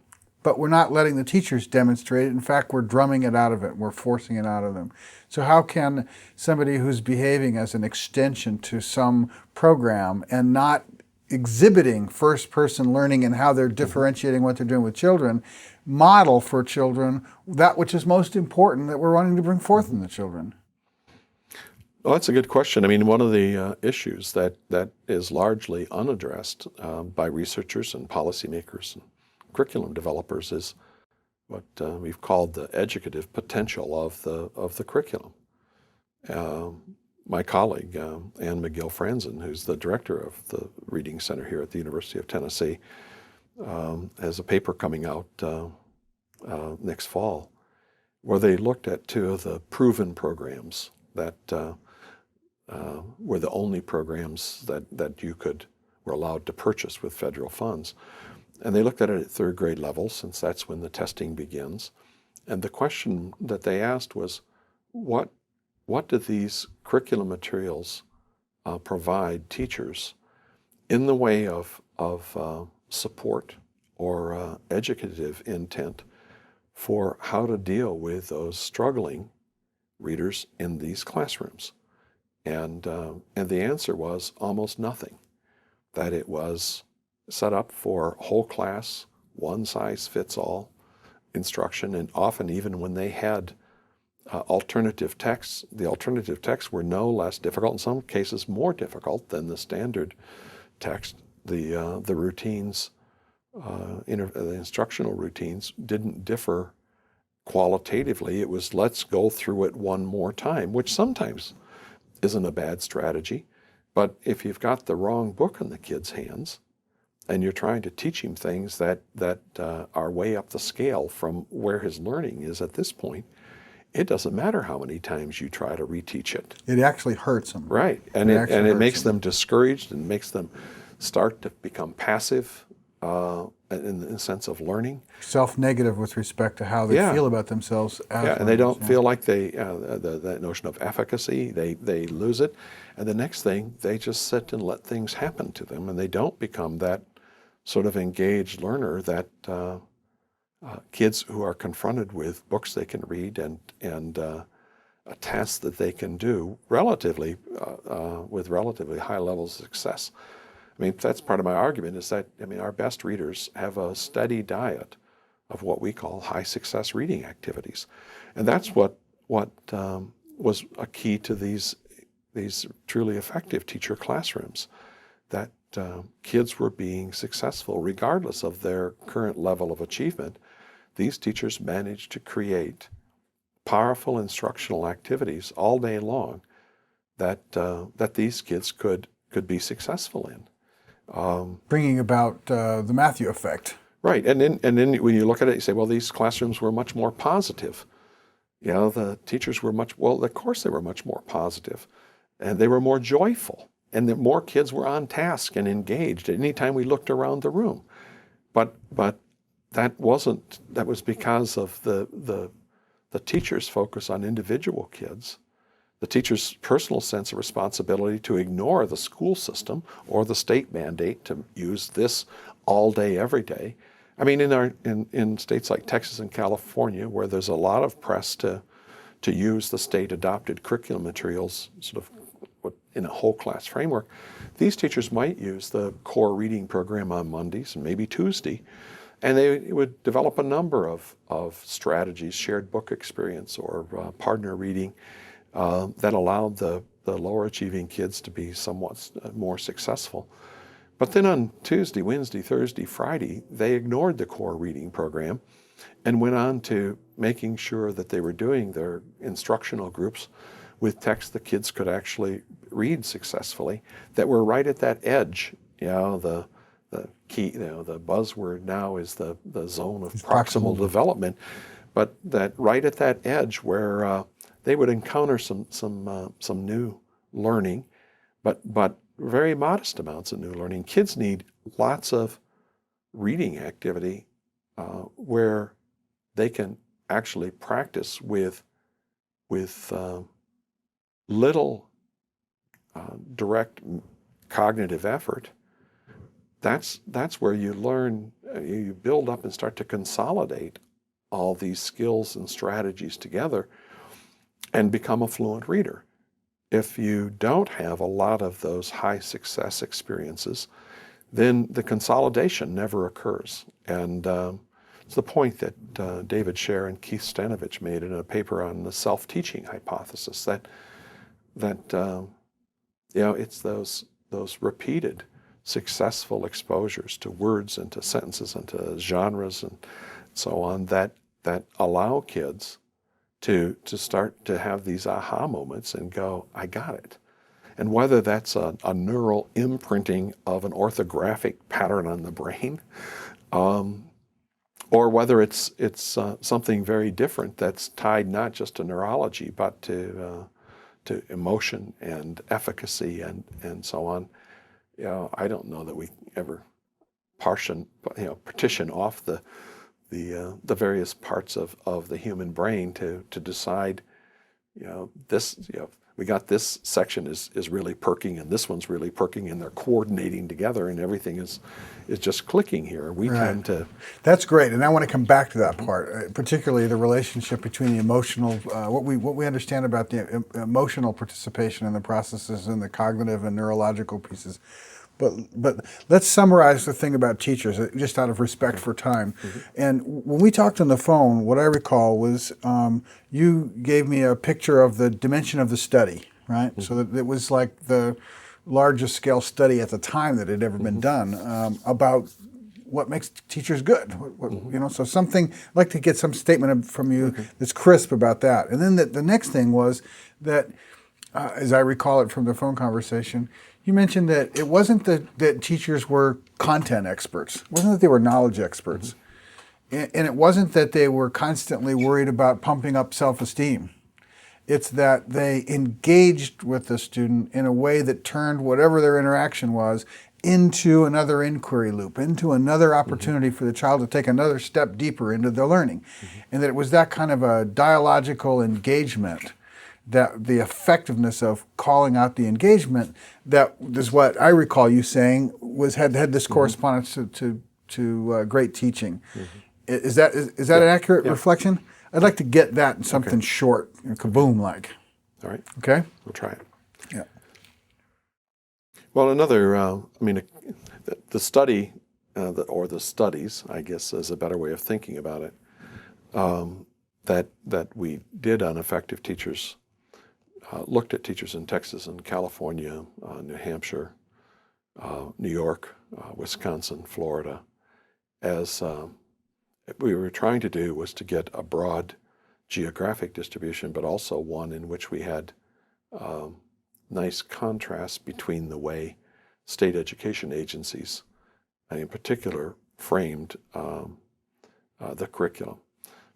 But we're not letting the teachers demonstrate it. In fact, we're drumming it out of it. We're forcing it out of them. So how can somebody who's behaving as an extension to some program and not exhibiting first-person learning and how they're differentiating what they're doing with children, model for children that which is most important that we're wanting to bring forth in the children? Well, that's a good question. One of the issues that is largely unaddressed by researchers and policymakers and curriculum developers is what we've called the educative potential of the curriculum. My colleague, Ann McGill-Franzen, who's the director of the Reading Center here at the University of Tennessee, has a paper coming out next fall where they looked at two of the proven programs that were the only programs that you were allowed to purchase with federal funds. And they looked at it at third grade level, since that's when the testing begins. And the question that they asked was, what do these curriculum materials provide teachers in the way of support or educative intent for how to deal with those struggling readers in these classrooms? And the answer was almost nothing. That it was set up for whole class, one-size-fits-all instruction, and often even when they had alternative texts, the alternative texts were no less difficult, in some cases more difficult than the standard text. The routines, the instructional routines didn't differ qualitatively. It was, let's go through it one more time, which sometimes isn't a bad strategy. But if you've got the wrong book in the kid's hands and you're trying to teach him things that are way up the scale from where his learning is at this point, it doesn't matter how many times you try to reteach it. It actually hurts them. Right, and it makes them discouraged and makes them start to become passive in the sense of learning. Self-negative with respect to how they feel about themselves. And they don't feel like the notion of efficacy, they lose it. And the next thing, they just sit and let things happen to them, and they don't become that sort of engaged learner that kids who are confronted with books they can read and a task that they can do relatively with relatively high levels of success. That's part of my argument, is that our best readers have a steady diet of what we call high success reading activities, and that's what was a key to these truly effective teacher classrooms. That kids were being successful regardless of their current level of achievement. These teachers managed to create powerful instructional activities all day long that these kids could be successful in. Bringing about the Matthew effect. Right, and then when you look at it, you say, well, these classrooms were much more positive. The teachers were of course they were much more positive, and they were more joyful, and the more kids were on task and engaged at any time we looked around the room. But that was because of the teacher's focus on individual kids, the teacher's personal sense of responsibility to ignore the school system or the state mandate to use this all day, every day. I mean, in states like Texas and California, where there's a lot of press to use the state-adopted curriculum materials sort of in a whole class framework, these teachers might use the core reading program on Mondays and maybe Tuesday, and they would develop a number of strategies, shared book experience or partner reading, that allowed the lower achieving kids to be somewhat more successful. But then on Tuesday, Wednesday, Thursday, Friday, they ignored the core reading program and went on to making sure that they were doing their instructional groups with text the kids could actually read successfully, that were right at that edge. The key, the buzzword now is the zone of proximal development, but that right at that edge where they would encounter some new learning, but very modest amounts of new learning. Kids need lots of reading activity where they can actually practice with little direct cognitive effort. That's where you learn, you build up and start to consolidate all these skills and strategies together and become a fluent reader. If you don't have a lot of those high success experiences, then the consolidation never occurs. And it's the point that David Scher and Keith Stennett made in a paper on the self-teaching hypothesis, that it's those repeated successful exposures to words and to sentences and to genres and so on that allow kids to start to have these aha moments and go, I got it. And whether that's a neural imprinting of an orthographic pattern on the brain, or whether it's something very different that's tied not just to neurology but to emotion and efficacy and so on. I don't know that we ever partition off the various parts of the human brain to decide, this, we got this section is really perking and this one's really perking and they're coordinating together and everything is just clicking here. We tend to... That's great, and I want to come back to that part, particularly the relationship between the emotional, what we understand about the emotional participation in the processes and the cognitive and neurological pieces. But let's summarize the thing about teachers, just out of respect for time. Mm-hmm. And when we talked on the phone, what I recall was you gave me a picture of the dimension of the study, right? Mm-hmm. So that it was like the largest scale study at the time that had ever been done about what makes teachers good. So something, I'd like to get some statement from you that's crisp about that. And then the next thing was that, as I recall it from the phone conversation, you mentioned that it wasn't that teachers were content experts. It wasn't that they were knowledge experts. Mm-hmm. And it wasn't that they were constantly worried about pumping up self-esteem. It's that they engaged with the student in a way that turned whatever their interaction was into another inquiry loop, into another opportunity for the child to take another step deeper into their learning. Mm-hmm. And that it was that kind of a dialogical engagement, that the effectiveness of calling out the engagement, that is what I recall you saying had this correspondence to great teaching. Mm-hmm. Is that an accurate reflection? I'd like to get that in something short, kaboom-like. All right. Okay? We'll try it. Yeah. Well, another, the study, or the studies, I guess is a better way of thinking about it, that we did on effective teachers, looked at teachers in Texas and California, New Hampshire, New York, Wisconsin, Florida, as we were trying to do was to get a broad geographic distribution, but also one in which we had nice contrast between the way state education agencies, and in particular, framed the curriculum.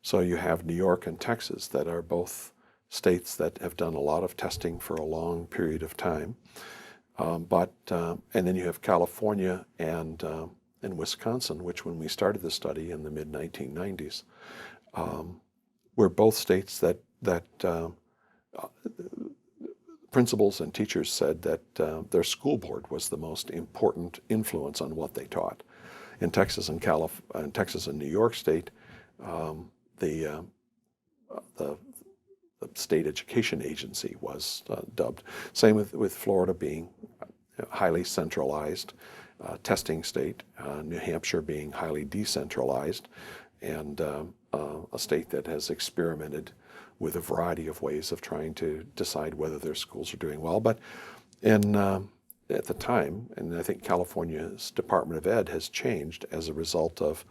So you have New York and Texas that are both states that have done a lot of testing for a long period of time. And then you have California and Wisconsin, which when we started the study in the mid-1990s, were both states that principals and teachers said that their school board was the most important influence on what they taught. In Texas and New York State, the state education agency was dubbed. Same with Florida being highly centralized testing state, New Hampshire being highly decentralized, and a state that has experimented with a variety of ways of trying to decide whether their schools are doing well. But at the time, and I think California's Department of Ed has changed as a result of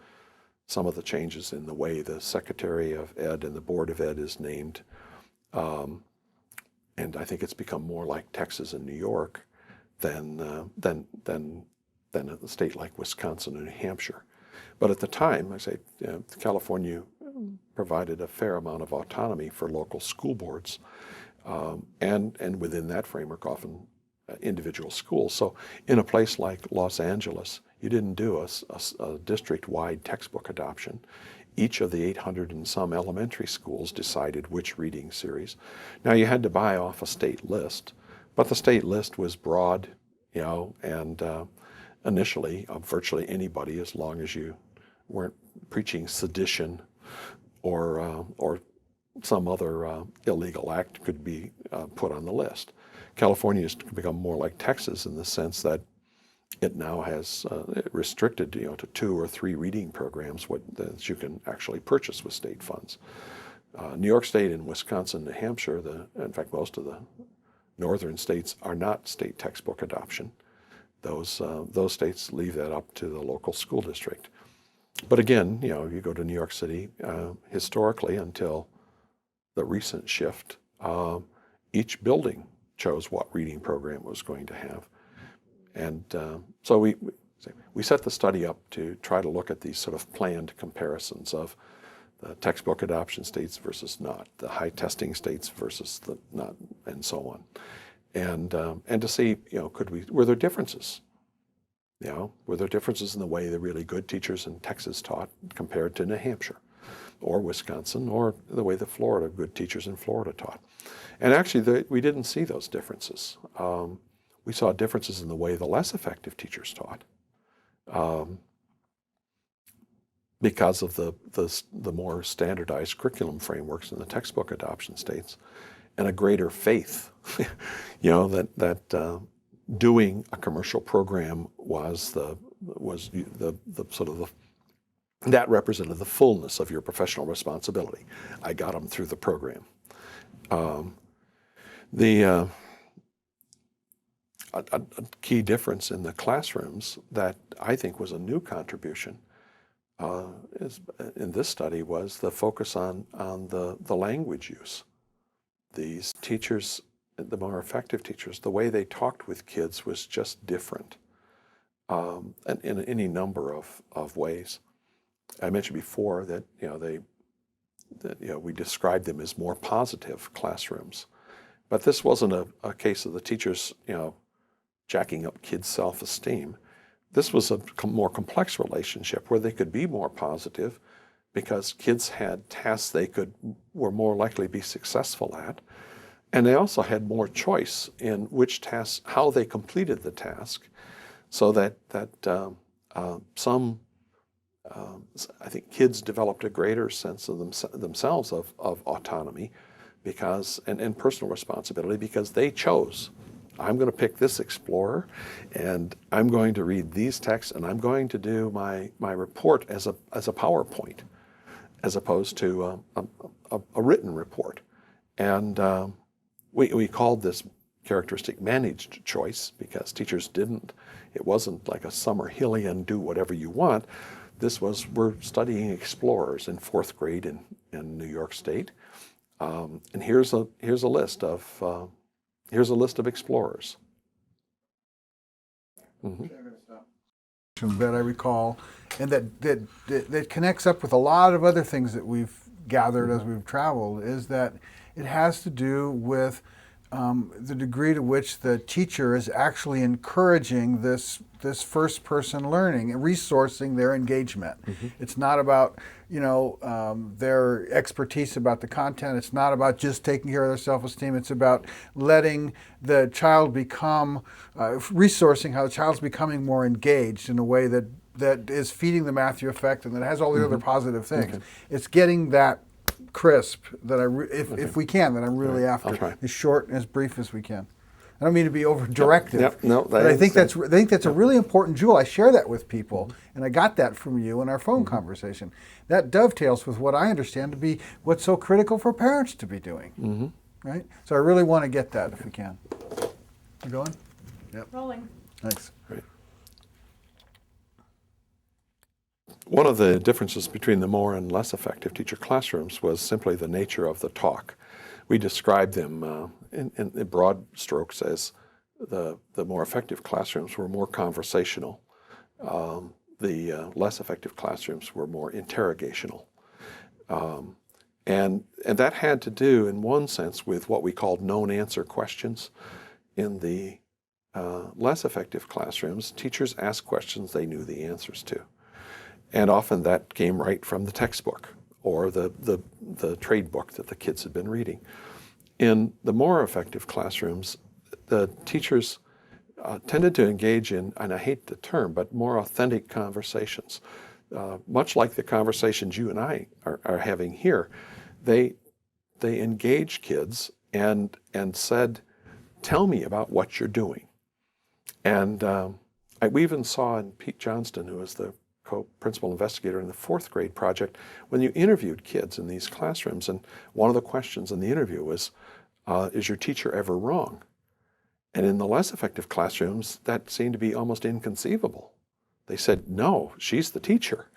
some of the changes in the way the Secretary of Ed and the Board of Ed is named. And I think it's become more like Texas and New York than a state like Wisconsin and New Hampshire. But at the time, I say California provided a fair amount of autonomy for local school boards, and within that framework, often individual schools. So in a place like Los Angeles, you didn't do a district-wide textbook adoption. Each of the 800 and some elementary schools decided which reading series. Now you had to buy off a state list, but the state list was broad, and initially virtually anybody, as long as you weren't preaching sedition or some other illegal act, could be put on the list. California has become more like Texas in the sense that it now has restricted to 2 or 3 reading programs that you can actually purchase with state funds. New York State and Wisconsin, New Hampshire, in fact most of the northern states are not state textbook adoption. Those states leave that up to the local school district. But again, you go to New York City, historically until the recent shift, each building chose what reading program it was going to have. And so we set the study up to try to look at these sort of planned comparisons of the textbook adoption states versus not, the high testing states versus the not, and so on. And to see, were there differences? Were there differences in the way the really good teachers in Texas taught compared to New Hampshire or Wisconsin, or the way the Florida good teachers in Florida taught? And actually, we didn't see those differences. We saw differences in the way the less effective teachers taught, because of the more standardized curriculum frameworks in the textbook adoption states, and a greater faith, that doing a commercial program was the sort of that represented the fullness of your professional responsibility. I got them through the program. A key difference in the classrooms that I think was a new contribution in this study was the focus on the language use. These teachers, the more effective teachers, the way they talked with kids was just different, and in any number of ways. I mentioned before that we described them as more positive classrooms, but this wasn't a case of the teachers jacking up kids' self-esteem. This was a more complex relationship where they could be more positive because kids had tasks they were more likely to be successful at, and they also had more choice in which tasks, how they completed the task, so that I think kids developed a greater sense of themselves of autonomy and personal responsibility because they chose. I'm going to pick this explorer, and I'm going to read these texts, and I'm going to do my report as a PowerPoint, as opposed to a written report. And we called this characteristic managed choice, because teachers didn't, it wasn't like a summer Hillian, do whatever you want. This was, we're studying explorers in 4th grade in New York State. And here's a list of explorers. That I recall, and that connects up with a lot of other things that we've gathered as we've traveled, is that it has to do with the degree to which the teacher is actually encouraging this first-person learning and resourcing their engagement. It's not about their expertise about the content. It's not about just taking care of their self-esteem. It's about letting the child become, resourcing how the child's becoming more engaged in a way that is feeding the Matthew effect and that has all the other positive things. It's getting that crisp that if we can, that I'm really after, as short and as brief as we can. I don't mean to be over directive, but I think that's a really important jewel. I share that with people, and I got that from you in our phone conversation. That dovetails with what I understand to be what's so critical for parents to be doing, right? So I really want to get that if we can. You going? Yep. Rolling. Thanks. Right. One of the differences between the more and less effective teacher classrooms was simply the nature of the talk. We described them in broad strokes as the more effective classrooms were more conversational. The less effective classrooms were more interrogational. And that had to do, in one sense, with what we called known answer questions. In the less effective classrooms, teachers asked questions they knew the answers to. And often that came right from the textbook or the trade book that the kids had been reading. In the more effective classrooms, the teachers tended to engage in, and I hate the term, but more authentic conversations. Much like the conversations you and I are having here, they engaged kids and said, tell me about what you're doing. And we even saw in Pete Johnston, who was the co-principal investigator in the 4th grade project, when you interviewed kids in these classrooms, and one of the questions in the interview was, is your teacher ever wrong? And in the less effective classrooms, that seemed to be almost inconceivable. They said, no, she's the teacher.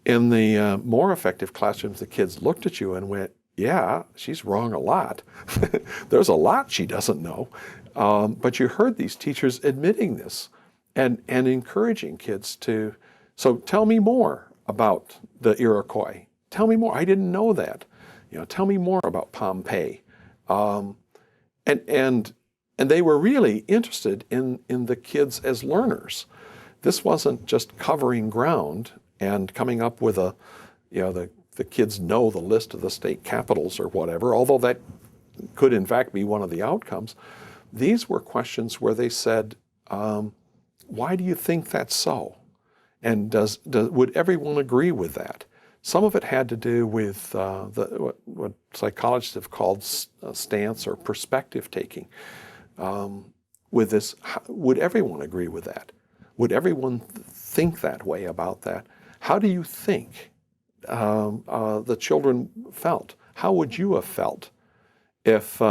In the more effective classrooms, the kids looked at you and went, yeah, she's wrong a lot. There's a lot she doesn't know. But you heard these teachers admitting this and encouraging kids to, so tell me more about the Iroquois. Tell me more. I didn't know that. Tell me more about Pompeii. And they were really interested in the kids as learners. This wasn't just covering ground and coming up with the kids know the list of the state capitals or whatever, although that could in fact be one of the outcomes. These were questions where they said, why do you think that's so? And would everyone agree with that? Some of it had to do with what psychologists have called stance or perspective taking. With this, would everyone agree with that? Would everyone think that way about that? How do you think the children felt? How would you have felt if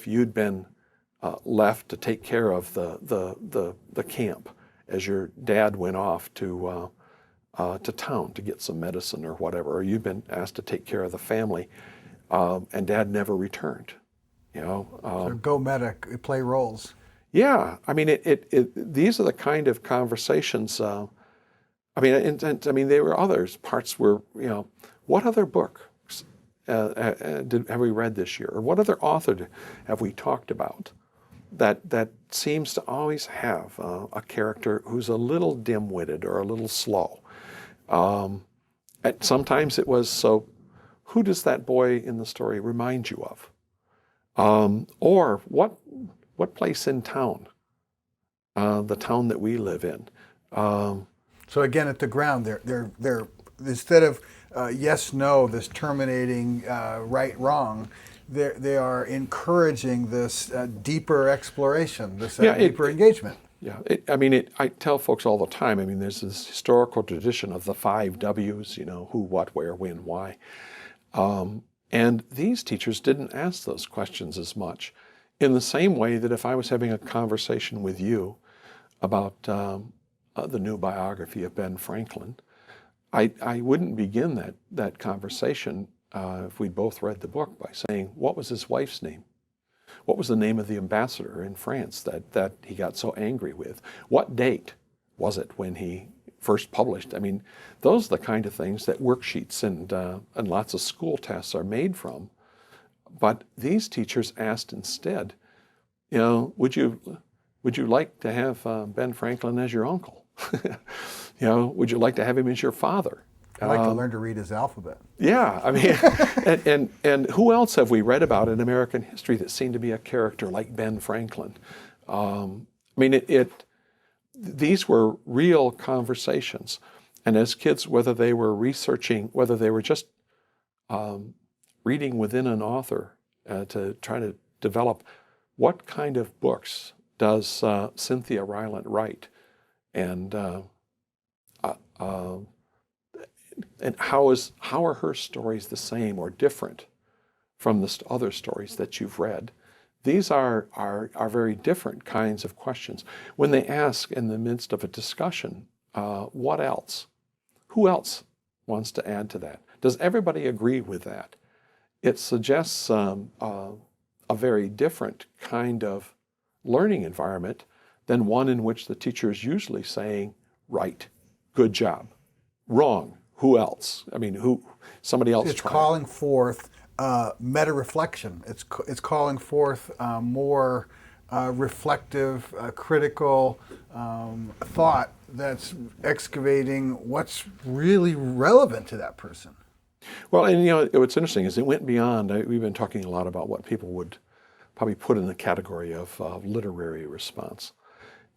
you'd been left to take care of the camp as your dad went off to town to get some medicine or whatever, or you'd been asked to take care of the family, and dad never returned? So go medic, play roles. Yeah, I mean, these are the kind of conversations. There were others parts where what other book have we read this year, or what other author have we talked about that seems to always have a character who's a little dim-witted or a little slow. Sometimes it was, so who does that boy in the story remind you of? Or what place in town? The town that we live in. So again, at the ground, they're instead of yes, no, this terminating right, wrong, they are encouraging this deeper exploration, this deeper engagement. Yeah, I tell folks all the time, there's this historical tradition of the 5 W's, who, what, where, when, why. And these teachers didn't ask those questions as much. in the same way that if I was having a conversation with you about the new biography of Ben Franklin, I wouldn't begin that conversation if we'd both read the book by saying, what was his wife's name? What was the name of the ambassador in France that he got so angry with? What date was it when he first published? I mean, those are the kind of things that worksheets and lots of school tests are made from. But these teachers asked instead, would you like to have Ben Franklin as your uncle? Would you like to have him as your father? I'd like to learn to read his alphabet. Yeah, I mean, and who else have we read about in American history that seemed to be a character like Ben Franklin? I mean, these were real conversations. And as kids, whether they were researching, whether they were just reading within an author to try to develop what kind of books does Cynthia Rylant write, and how are her stories the same or different from the other stories that you've read? These are very different kinds of questions. When they ask in the midst of a discussion, what else? Who else wants to add to that? Does everybody agree with that? It suggests a very different kind of learning environment than one in which the teacher is usually saying, right, good job, wrong, who else? I mean, somebody else It's tried. calling forth meta-reflection. It's calling forth more reflective, critical thought that's excavating what's really relevant to that person. Well, and what's interesting is it went beyond, we've been talking a lot about what people would probably put in the category of literary response.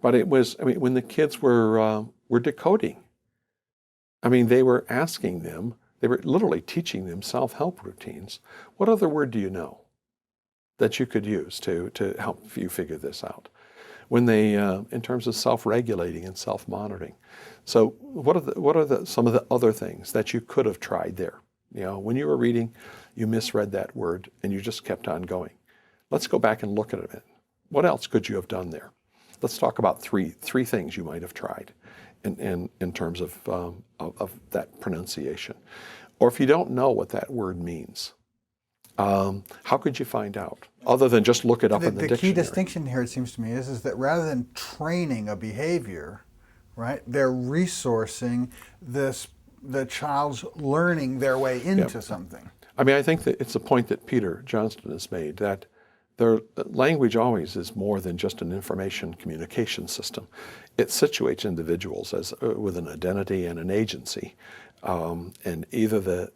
But it was, when the kids were decoding, they were asking them, they were literally teaching them self-help routines. What other word do you know that you could use to help you figure this out? When they, in terms of self-regulating and self-monitoring. So what are some of the other things that you could have tried there? When you were reading, you misread that word and you just kept on going. Let's go back and look at it. What else could you have done there? Let's talk about three things you might have tried in terms of that pronunciation. Or if you don't know what that word means, how could you find out? Other than just look it up in the dictionary. The key distinction here, it seems to me, is that rather than training a behavior, right, they're resourcing the child's learning their way into something. I think that it's a point that Peter Johnston has made, that their language always is more than just an information communication system. It situates individuals as with an identity and an agency. And either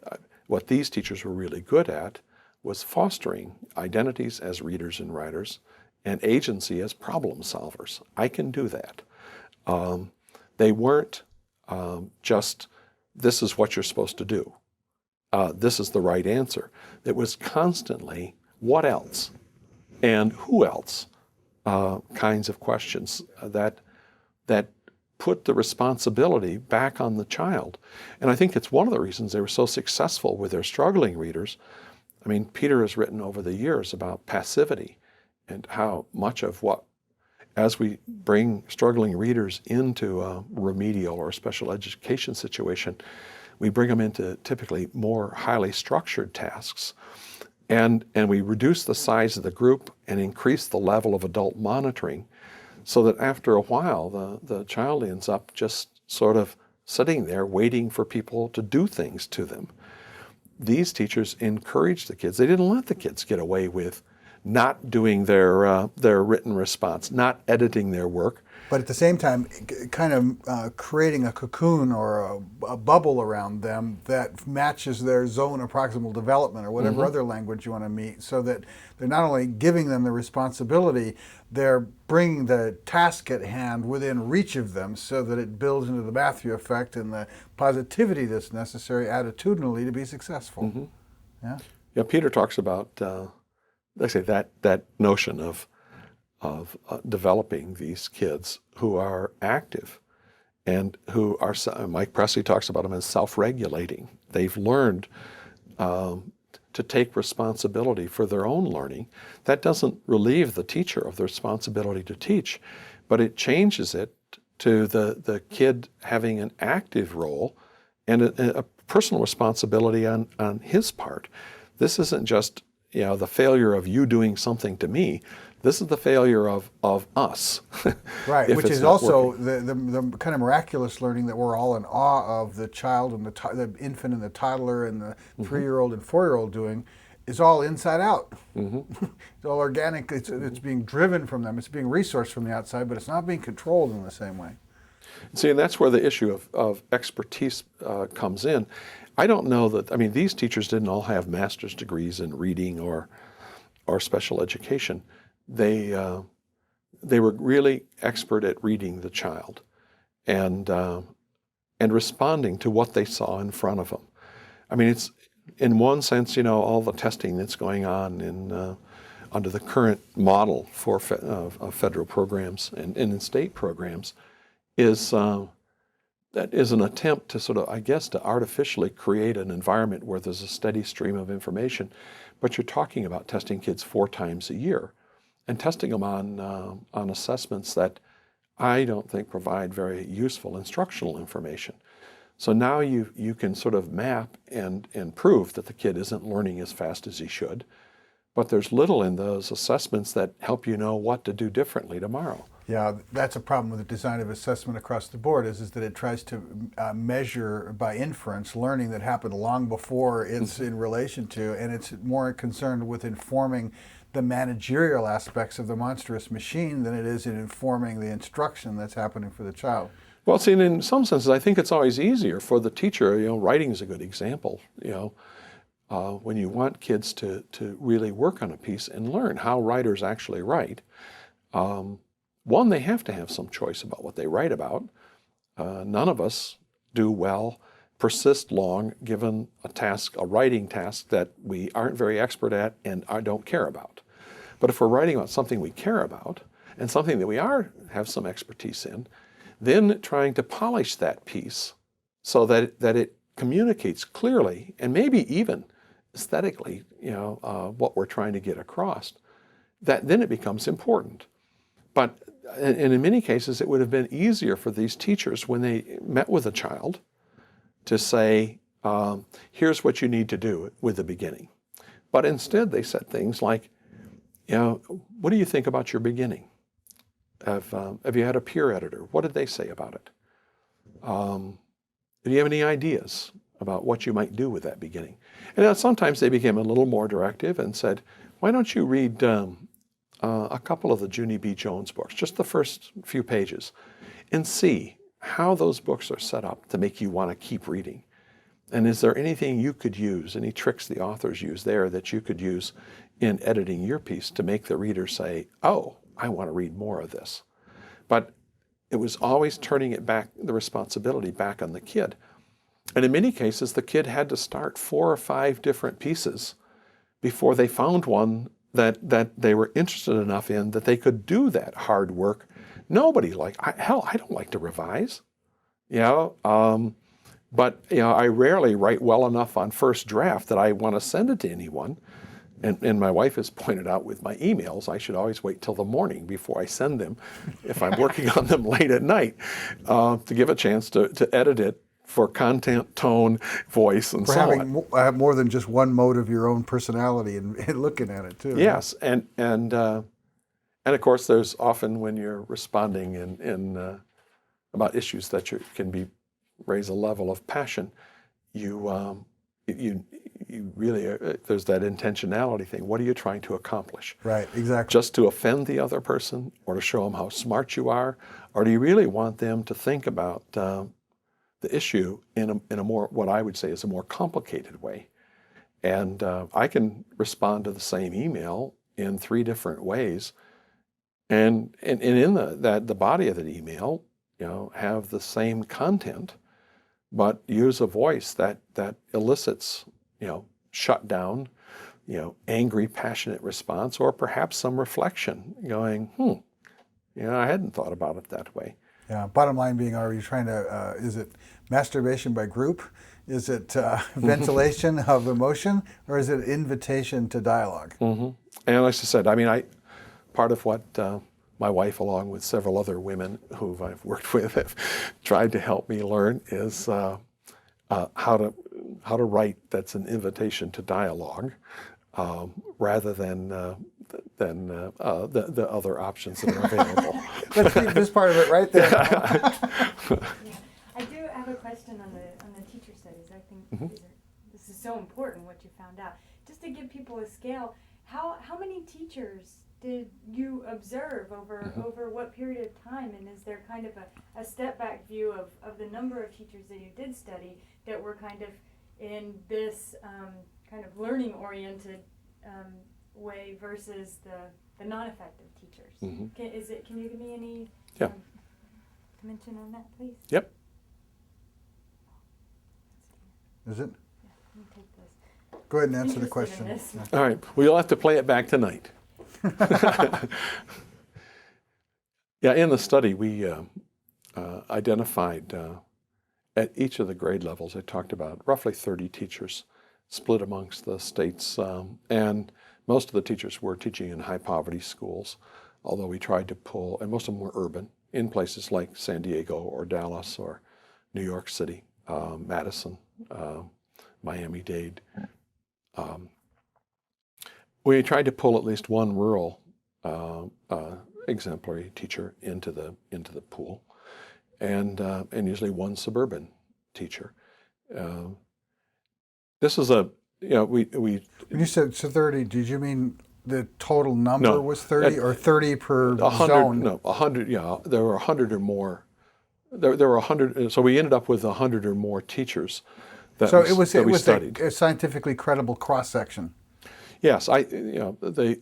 what these teachers were really good at was fostering identities as readers and writers and agency as problem solvers. I can do that. They weren't just, this is what you're supposed to do. This is the right answer. It was constantly, what else? And who else? Kinds of questions that put the responsibility back on the child. And I think it's one of the reasons they were so successful with their struggling readers. Peter has written over the years about passivity and how much of what, as we bring struggling readers into a remedial or special education situation, we bring them into typically more highly structured tasks. And we reduce the size of the group and increase the level of adult monitoring so that after a while, the child ends up just sort of sitting there waiting for people to do things to them. These teachers encouraged the kids. They didn't let the kids get away with not doing their written response, not editing their work. But at the same time, kind of creating a cocoon or a bubble around them that matches their zone of proximal development or whatever other language you want to meet, so that they're not only giving them the responsibility, they're bringing the task at hand within reach of them so that it builds into the Matthew effect and the positivity that's necessary attitudinally to be successful. Yeah, Peter talks about, let's say, that notion of developing these kids who are active and who are, Mike Presley talks about them as self-regulating. They've learned to to take responsibility for their own learning. That doesn't relieve the teacher of the responsibility to teach, but it changes it to the kid having an active role and a personal responsibility on his part. This isn't just the failure of you doing something to me. This is the failure of us. Right, which is also the kind of miraculous learning that we're all in awe of the child and the infant and the toddler and the 3-year-old and 4-year-old doing is all inside out. It's all organic. It's being driven from them. It's being resourced from the outside, but it's not being controlled in the same way. See, and that's where the issue of expertise comes in. I don't know that, I mean, these teachers didn't all have master's degrees in reading or special education. They were really expert at reading the child and responding to what they saw in front of them. I mean, it's in one sense, all the testing that's going on under the current model for federal programs and in state programs that is an attempt to sort of, I guess, to artificially create an environment where there's a steady stream of information. But you're talking about testing kids 4 times a year and testing them on assessments that I don't think provide very useful instructional information. So now you can sort of map and prove that the kid isn't learning as fast as he should, but there's little in those assessments that help you know what to do differently tomorrow. Yeah, that's a problem with the design of assessment across the board is that it tries to measure by inference learning that happened long before it's in relation to, and it's more concerned with informing the managerial aspects of the monstrous machine than it is in informing the instruction that's happening for the child. Well, see, in some senses, I think it's always easier for the teacher. Writing is a good example. When you want kids to really work on a piece and learn how writers actually write, one, they have to have some choice about what they write about. None of us do well, persist long, given a writing task that we aren't very expert at and I don't care about. But if we're writing about something we care about and something that we have some expertise in, then trying to polish that piece so that it communicates clearly and maybe even aesthetically, what we're trying to get across, then it becomes important. But in many cases, it would have been easier for these teachers when they met with a child to say, here's what you need to do with the beginning. But instead, they said things like, what do you think about your beginning? Have you had a peer editor? What did they say about it? Do you have any ideas about what you might do with that beginning? And then sometimes they became a little more directive and said, why don't you read a couple of the Junie B. Jones books, just the first few pages, and see how those books are set up to make you want to keep reading. And is there anything you could use, any tricks the authors use there that you could use in editing your piece to make the reader say, oh, I want to read more of this. But it was always turning it back, the responsibility back on the kid. And in many cases, the kid had to start 4 or 5 different pieces before they found one that they were interested enough in that they could do that hard work. Nobody I don't like to revise, but I rarely write well enough on first draft that I want to send it to anyone. And my wife has pointed out with my emails, I should always wait till the morning before I send them if I'm working on them late at night to give a chance to edit it for content, tone, voice, and so on. For having more than just one mode of your own personality and looking at it too. Yes, and of course there's often when you're responding in about issues that can raise a level of passion, you really there's that intentionality thing. What are you trying to accomplish? Right, exactly. Just to offend the other person, or to show them how smart you are, or do you really want them to think about the issue in a more, what I would say is a more complicated way? And I can respond to the same email in 3 different ways, and in the body of the email, have the same content, but use a voice that elicits, shut down, angry, passionate response, or perhaps some reflection, going, I hadn't thought about it that way. Yeah. Bottom line being, are you trying to? Is it masturbation by group? Is it ventilation of emotion, or is it invitation to dialogue? And as I said, I mean, part of what my wife, along with several other women who I've worked with, have tried to help me learn is how to write that's an invitation to dialogue, rather than the other options that are available. Let's keep this part of it right there. I do have a question on the teacher studies. I think this is so important what you found out. Just to give people a scale, how many teachers did you observe over what period of time? And is there kind of a step back view of the number of teachers that you did study that were kind of in this kind of learning oriented way versus the non-effective teachers? Can you give me any mention on that, please? Yep. Is it? Yeah, let me take this. Go ahead and answer the Interested in question. this. All right. We'll have to play it back tonight. Yeah, in the study, we identified at each of the grade levels, I talked about roughly 30 teachers split amongst the states. And most of the teachers were teaching in high poverty schools, although we tried to pull, and most of them were urban, in places like San Diego or Dallas or New York City, Madison, Miami-Dade. We tried to pull at least one rural exemplary teacher into the pool, and usually one suburban teacher. This is we. When you said 30, did you mean the total number No, was 30 or 30 per zone? No, 100. Yeah, there were 100 or more. There were 100. So we ended up with 100 or more teachers. So it was studied. a scientifically credible cross section. Yes, the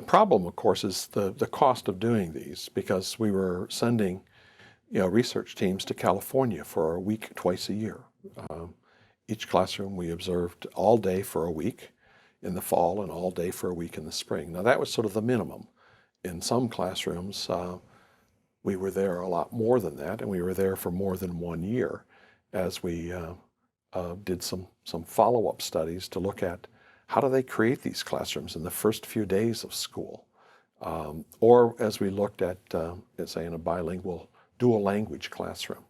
problem, of course, is the cost of doing these, because we were sending research teams to California for a week twice a year. Each classroom we observed all day for a week in the fall and all day for a week in the spring. Now that was sort of the minimum. In some classrooms, we were there a lot more than that, and we were there for more than 1 year as we did some follow-up studies to look at how do they create these classrooms in the first few days of school? Or as we looked at, say, in a bilingual dual language classroom,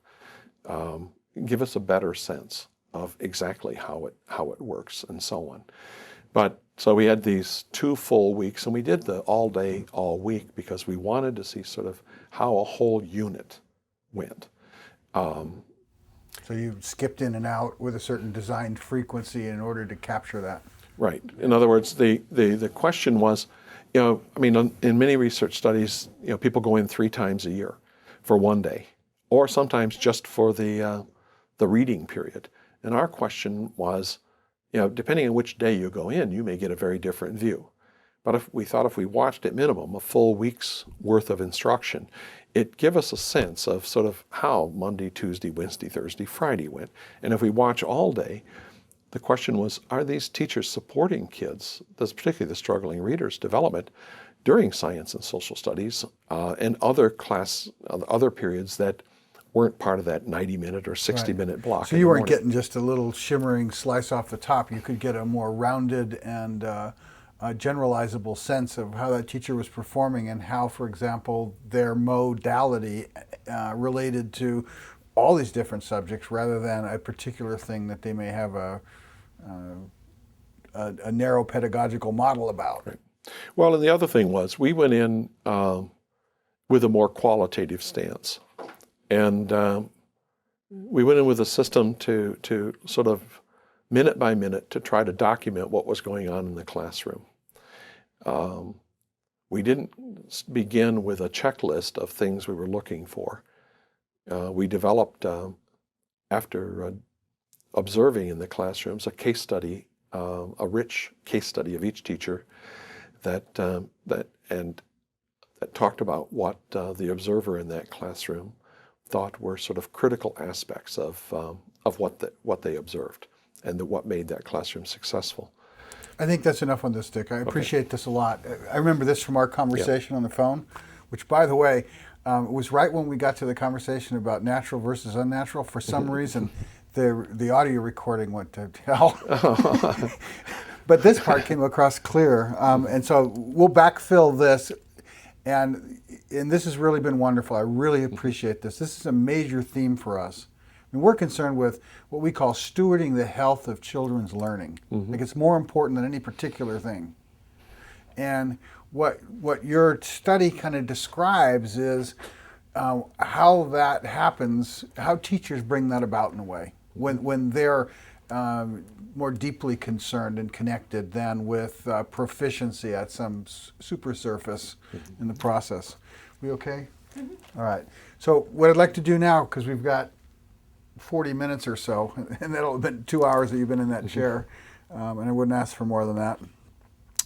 give us a better sense of exactly how it works and so on. But so we had these 2 full weeks, and we did the all day, all week because we wanted to see sort of how a whole unit went. So you skipped in and out with a certain designed frequency in order to capture that. Right. In other words, the question was, in many research studies, people go in 3 times a year for 1 day, or sometimes just for the reading period. And our question was, depending on which day you go in, you may get a very different view. But if we watched at minimum a full week's worth of instruction, it give us a sense of sort of how Monday, Tuesday, Wednesday, Thursday, Friday went. And if we watch all day, the question was, are these teachers supporting kids, particularly the struggling readers' development during science and social studies and other periods that weren't part of that 90-minute or 60-minute block. So you weren't getting just a little shimmering slice off the top. You could get a more rounded and generalizable sense of how that teacher was performing and how, for example, their modality related to all these different subjects rather than a particular thing that they may have a narrow pedagogical model about. Right. Well, and the other thing was we went in with a more qualitative stance. And we went in with a system to sort of minute by minute to try to document what was going on in the classroom. We didn't begin with a checklist of things we were looking for. We developed, after observing in the classrooms, a case study, a rich case study of each teacher that talked about what the observer in that classroom thought were sort of critical aspects of what they observed and what made that classroom successful. I think that's enough on this, Dick. I appreciate this a lot. I remember this from our conversation on the phone, which, by the way, was right when we got to the conversation about natural versus unnatural. For some reason, the audio recording went to hell. But this part came across clear, and so we'll backfill this, and this has really been wonderful. I really appreciate this. This is a major theme for us. I mean, we're concerned with what we call stewarding the health of children's learning. Like, it's more important than any particular thing. And what your study kind of describes is how that happens, how teachers bring that about in a way when they're more deeply concerned and connected than with proficiency at some super surface in the process. We okay? All right. So what I'd like to do now, because we've got 40 minutes or so, and that'll have been 2 hours that you've been in that chair, and I wouldn't ask for more than that,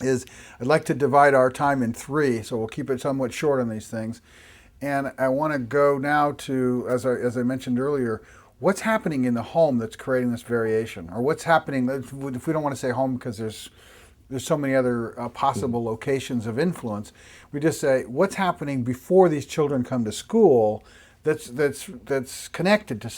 is I'd like to divide our time in 3, so we'll keep it somewhat short on these things. And I want to go now to, as I mentioned earlier, what's happening in the home that's creating this variation, or what's happening, if we don't want to say home because there's so many other possible locations of influence, we just say what's happening before these children come to school that's connected to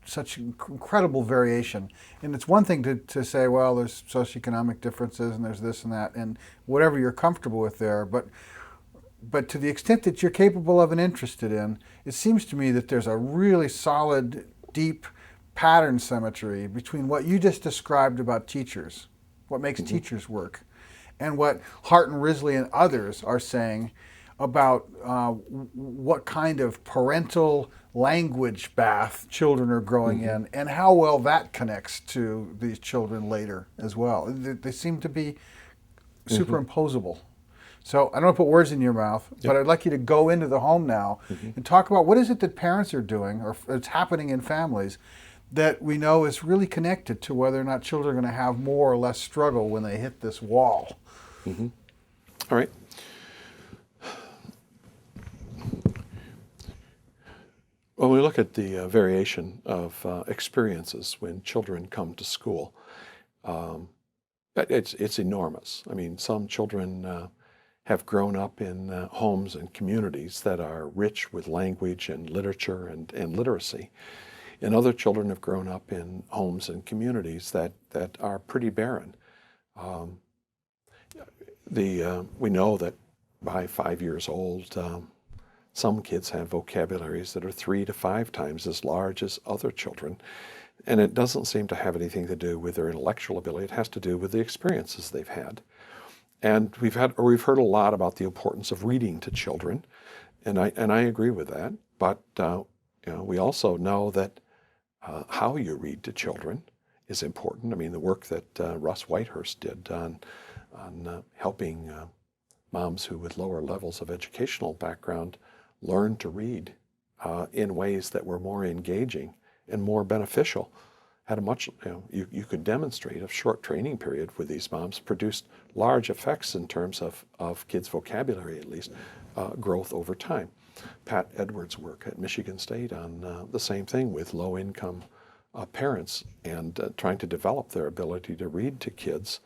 such incredible variation. And it's one thing to say, well, there's socioeconomic differences and there's this and that and whatever you're comfortable with there, but to the extent that you're capable of and interested in, it seems to me that there's a really solid, deep pattern symmetry between what you just described about teachers, what makes teachers work, and what Hart and Risley and others are saying about what kind of parental language bath children are growing in, and how well that connects to these children later as well. They seem to be superimposable. So I don't want to put words in your mouth, but I'd like you to go into the home now and talk about what is it that parents are doing, or it's happening in families, that we know is really connected to whether or not children are going to have more or less struggle when they hit this wall. All right. When we look at the variation of experiences when children come to school, it's enormous. I mean, some children have grown up in homes and communities that are rich with language and literature and literacy. And other children have grown up in homes and communities that are pretty barren. We know that by 5 years old, some kids have vocabularies that are 3 to 5 times as large as other children. And it doesn't seem to have anything to do with their intellectual ability. It has to do with the experiences they've had. And we've heard a lot about the importance of reading to children, and I agree with that. But we also know that how you read to children is important. I mean, the work that Russ Whitehurst did on helping moms who with lower levels of educational background learn to read in ways that were more engaging and more beneficial. Had a much, you could demonstrate a short training period with these moms produced large effects in terms of kids' vocabulary, at least, growth over time. Pat Edwards' work at Michigan State on the same thing with low-income parents and trying to develop their ability to read to kids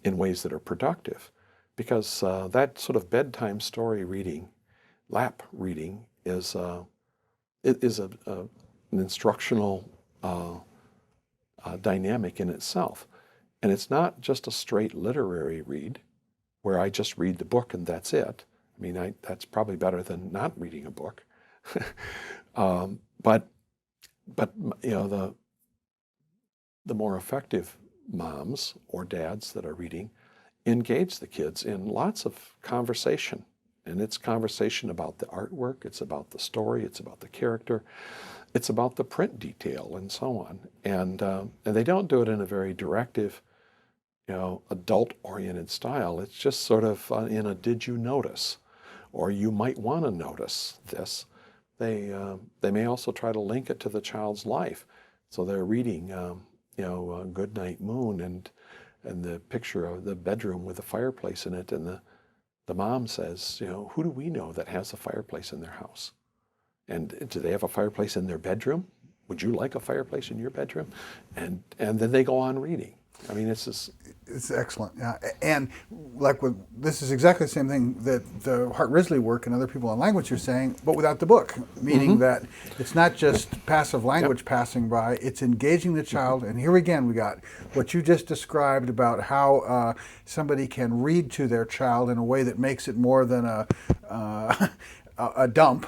in ways that are productive. Because that sort of bedtime story reading, lap reading, is an instructional dynamic in itself. And it's not just a straight literary read where I just read the book and that's it. I mean, that's probably better than not reading a book. But the more effective moms or dads that are reading engage the kids in lots of conversation. And it's conversation about the artwork, it's about the story, it's about the character, it's about the print detail and so on. And they don't do it in a very directive, adult-oriented style. It's just sort of in a did you notice? Or you might want to notice this. They may also try to link it to the child's life. So they're reading, Good Night Moon and the picture of the bedroom with a fireplace in it, and the mom says, who do we know that has a fireplace in their house? And do they have a fireplace in their bedroom? Would you like a fireplace in your bedroom? And then they go on reading. I mean, it's just, It's excellent, yeah. And like with this is exactly the same thing that the Hart Risley work and other people on language are saying, but without the book. Meaning that it's not just passive language passing by; it's engaging the child. And here again, we got what you just described about how somebody can read to their child in a way that makes it more than a dump.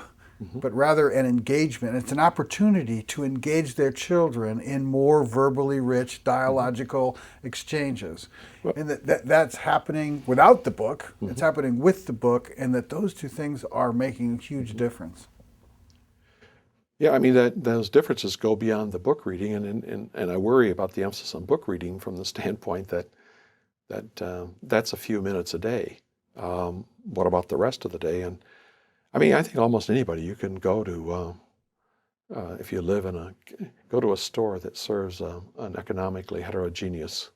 But rather an engagement. It's an opportunity to engage their children in more verbally rich dialogical exchanges. And that's happening without the book, it's happening with the book, and that those two things are making a huge difference. yeah, I mean, those differences go beyond the book reading, and I worry about the emphasis on book reading from the standpoint that that's a few minutes a day. What about the rest of the day? And I mean, I think almost anybody, you can go to, if you live go to a store that serves an economically heterogeneous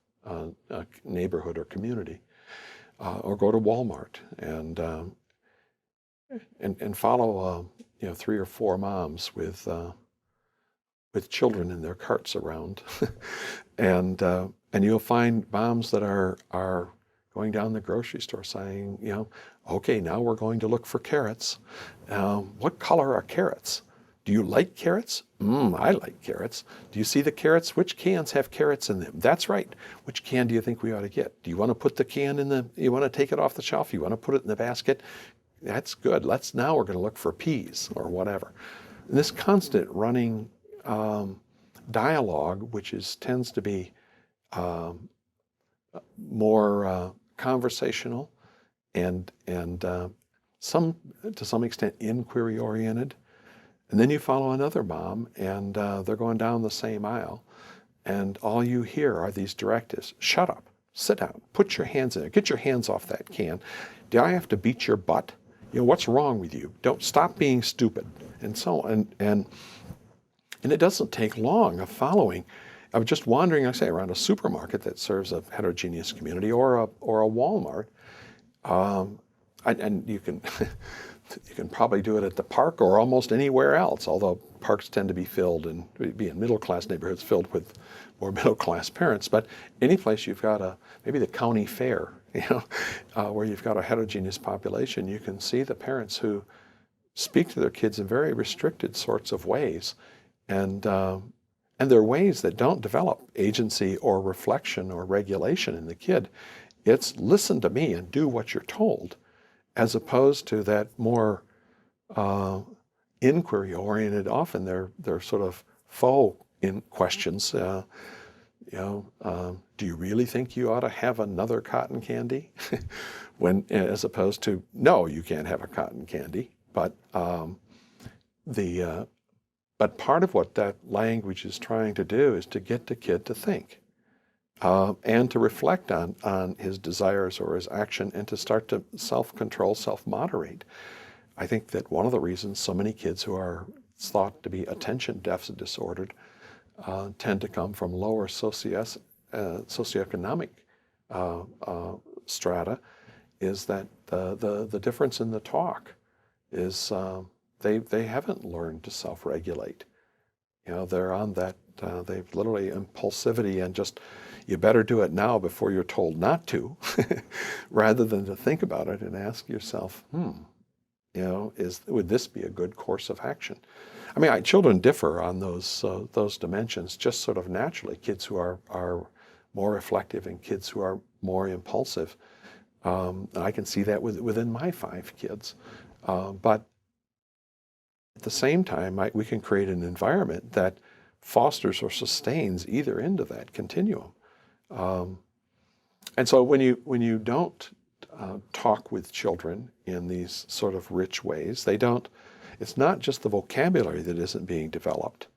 neighborhood or community, or go to Walmart and follow, 3 or 4 moms with children in their carts around, and you'll find moms that are going down the grocery store saying, okay, now we're going to look for carrots. What color are carrots? Do you like carrots? I like carrots. Do you see the carrots? Which cans have carrots in them? That's right. Which can do you think we ought to get? Do you want to put the can you want to take it off the shelf? You want to put it in the basket? That's good. Now we're going to look for peas or whatever. And this constant running dialogue, which tends to be more conversational and to some extent inquiry oriented. And then you follow another mom, and they're going down the same aisle, and all you hear are these directives: shut up, sit down, put your hands in it, get your hands off that can. Do I have to beat your butt? What's wrong with you? Don't stop being stupid, and so on. And it doesn't take long of following. I was just wandering, I say, around a supermarket that serves a heterogeneous community, or a Walmart, and you can you can probably do it at the park or almost anywhere else. Although parks tend to be filled and be in middle-class neighborhoods filled with more middle-class parents. But any place you've got maybe the county fair, where you've got a heterogeneous population, you can see the parents who speak to their kids in very restricted sorts of ways, and they're ways that don't develop agency or reflection or regulation in the kid. It's listen to me and do what you're told, as opposed to that more inquiry-oriented. Often they're sort of faux in questions. Do you really think you ought to have another cotton candy? As opposed to, no, you can't have a cotton candy. But But part of what that language is trying to do is to get the kid to think and to reflect on his desires or his action, and to start to self-control, self-moderate. I think that one of the reasons so many kids who are thought to be attention deficit disordered tend to come from lower socioeconomic strata is that the difference in the talk is they haven't learned to self-regulate. They're on that, they've literally impulsivity and just, you better do it now before you're told not to, rather than to think about it and ask yourself, would this be a good course of action? I mean, children differ on those dimensions just sort of naturally. Kids who are more reflective and kids who are more impulsive. I can see that within my 5 kids. But at the same time, we can create an environment that fosters or sustains either end of that continuum. And so when you don't talk with children in these sort of rich ways, it's not just the vocabulary that isn't being developed.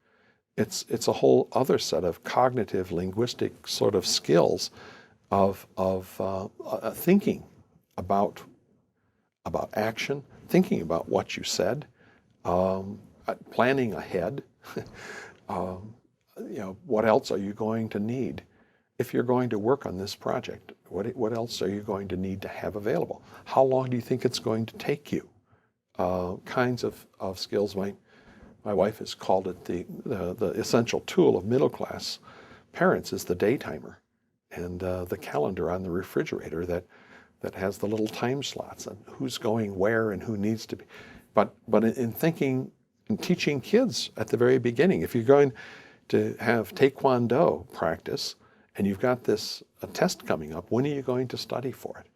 It's a whole other set of cognitive, linguistic sort of skills of thinking about action, thinking about what you said, planning ahead. What else are you going to need if you're going to work on this project? What else are you going to need to have available? How long do you think it's going to take you? Kinds of skills. My wife has called it the essential tool of middle class parents is the day timer. and the calendar on the refrigerator that has the little time slots and who's going where and who needs to be. But in thinking and teaching kids at the very beginning, if you're going to have Taekwondo practice and you've got a test coming up, when are you going to study for it?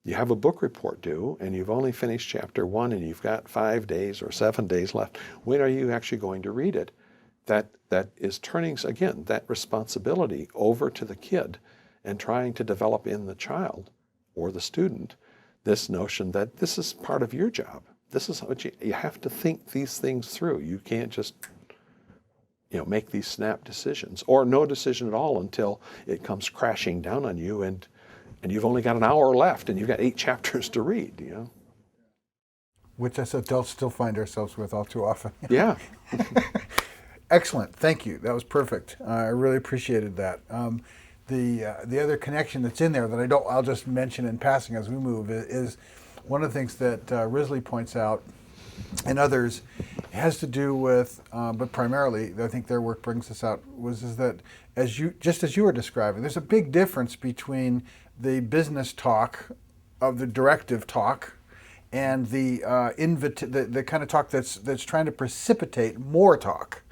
You have a book report due and you've only finished chapter 1 and you've got 5 days or 7 days left. When are you actually going to read it? That is turning, again, that responsibility over to the kid and trying to develop in the child or the student this notion that this is part of your job. This is what you have to think these things through. You can't just make these snap decisions, or no decision at all until it comes crashing down on you and you've only got an hour left and you've got 8 chapters to read, Which as adults still find ourselves with all too often. Yeah. Excellent. Thank you. That was perfect. I really appreciated that. The other connection that's in there that I'll just mention in passing as we move is one of the things that Risley points out and others has to do with, but primarily I think their work brings this out, is that as you were describing, there's a big difference between the business talk of the directive talk and the kind of talk that's trying to precipitate more talk,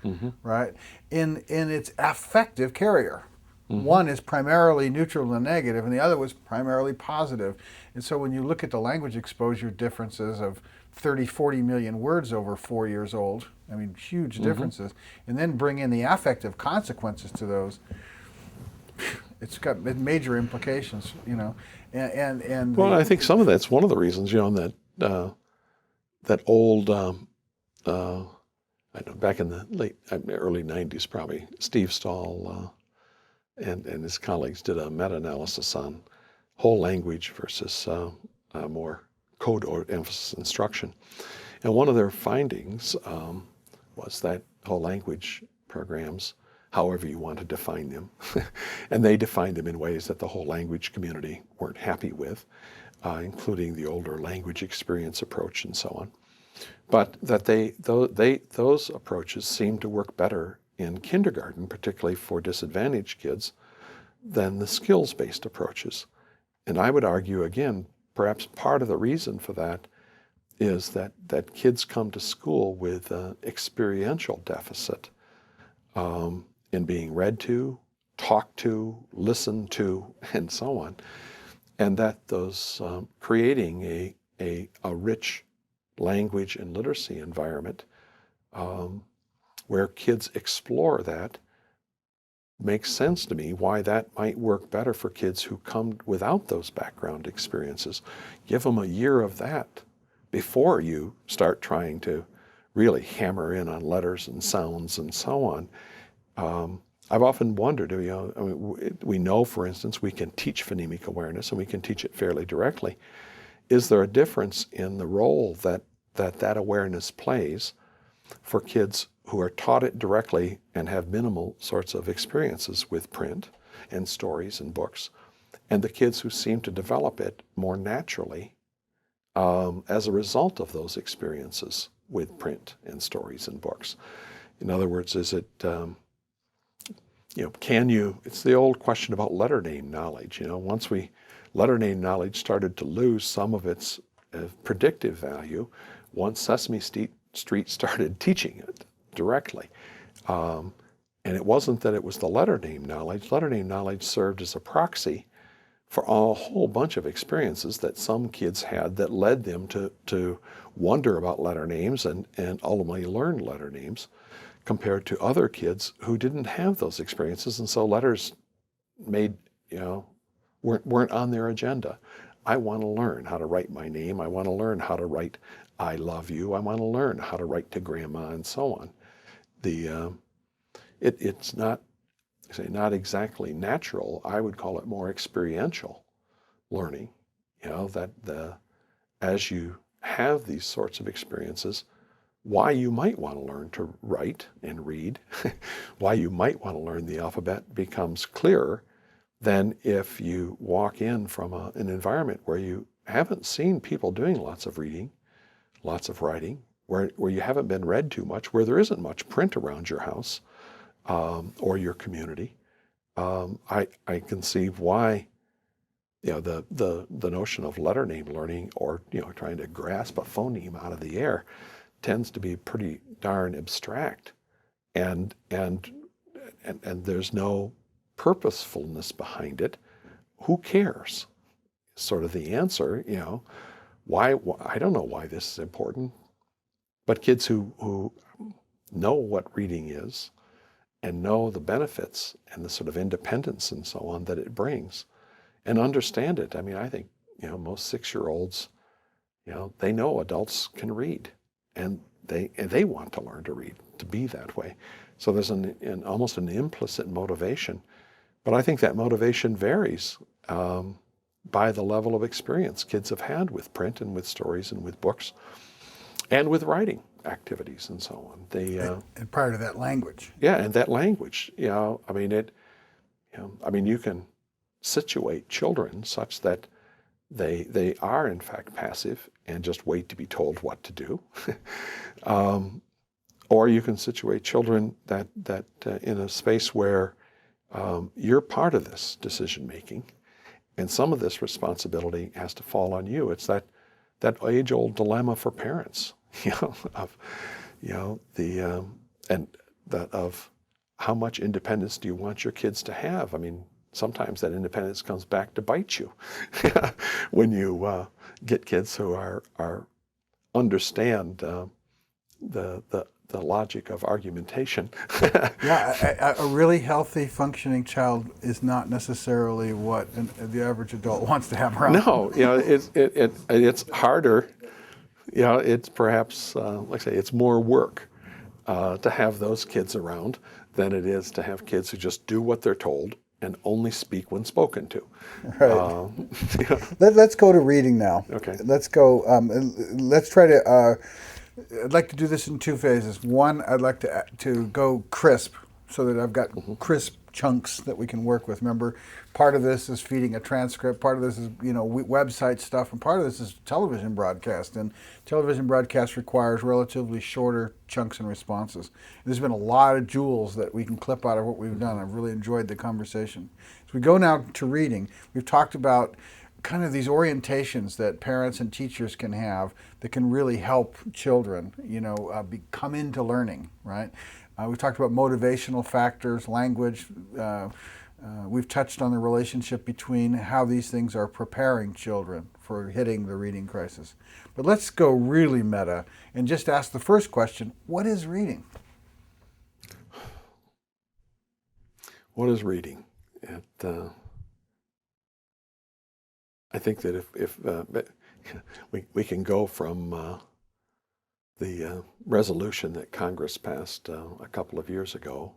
right? In its affective carrier. One is primarily neutral and negative, and the other was primarily positive. And so when you look at the language exposure differences of 30, 40 million words over 4 years old, I mean, huge differences, and then bring in the affective consequences to those, it's got major implications, And well, I think some of that's one of the reasons, that old, I know back in the early 90s probably, Steve Stahl and his colleagues did a meta-analysis on whole language versus more code or emphasis instruction. And one of their findings was that whole language programs, however you want to define them, and they defined them in ways that the whole language community weren't happy with, including the older language experience approach and so on. But that those approaches seem to work better in kindergarten, particularly for disadvantaged kids, than the skills-based approaches. And I would argue, again, perhaps part of the reason for that is that kids come to school with an experiential deficit in being read to, talked to, listened to, and so on. And that those creating a rich language and literacy environment where kids explore that makes sense to me why that might work better for kids who come without those background experiences. Give them a year of that before you start trying to really hammer in on letters and sounds and so on. I've often wondered, we know, for instance, we can teach phonemic awareness and we can teach it fairly directly. Is there a difference in the role that awareness plays for kids who are taught it directly and have minimal sorts of experiences with print and stories and books, and the kids who seem to develop it more naturally as a result of those experiences with print and stories and books? In other words, is it, it's the old question about letter name knowledge. Once letter name knowledge started to lose some of its predictive value, once Sesame Street started teaching it directly. And it wasn't that it was the letter name knowledge. Letter name knowledge served as a proxy for a whole bunch of experiences that some kids had that led them to wonder about letter names and ultimately learn letter names, compared to other kids who didn't have those experiences. And so letters weren't on their agenda. I want to learn how to write my name. I want to learn how to write I love you. I want to learn how to write to grandma and so on. It's not exactly natural. I would call it more experiential learning. As you have these sorts of experiences, why you might want to learn to write and read, why you might want to learn the alphabet becomes clearer than if you walk in from an environment where you haven't seen people doing lots of reading, lots of writing, where you haven't been read too much, where there isn't much print around your house or your community, I conceive why, the notion of letter name learning, or trying to grasp a phoneme out of the air, tends to be pretty darn abstract, and there's no purposefulness behind it. Who cares? Sort of the answer. Why I don't know why this is important, but kids who know what reading is and know the benefits and the sort of independence and so on that it brings, and understand it. I mean, I think most 6-year-olds, they know adults can read, and they want to learn to read, to be that way. So there's almost an implicit motivation, but I think that motivation varies by the level of experience kids have had with print and with stories and with books and with writing activities and so on. And prior to that, language. Yeah, and that language. I mean, you can situate children such that they are in fact passive and just wait to be told what to do, or you can situate children that in a space where you're part of this decision making, and some of this responsibility has to fall on you. It's that age-old dilemma for parents, of how much independence do you want your kids to have? I mean, sometimes that independence comes back to bite you when you get kids who understand the logic of argumentation. Yeah, a really healthy, functioning child is not necessarily what the average adult wants to have around. No, it's harder. It's perhaps, like I say, it's more work to have those kids around than it is to have kids who just do what they're told and only speak when spoken to. Right. Let's go to reading now. Okay. Let's go. Let's try to. I'd like to do this in 2 phases. One, I'd like to go crisp, so that I've got crisp chunks that we can work with. Remember, part of this is feeding a transcript, part of this is website stuff, and part of this is television broadcast. And television broadcast requires relatively shorter chunks and responses. There's been a lot of jewels that we can clip out of what we've done. I've really enjoyed the conversation. As we go now to reading, we've talked about kind of these orientations that parents and teachers can have that can really help children, come into learning, right? We've talked about motivational factors, language. We've touched on the relationship between how these things are preparing children for hitting the reading crisis. But let's go really meta and just ask the first question: what is reading? What is reading? I think that if we can go from the resolution that Congress passed a couple of years ago,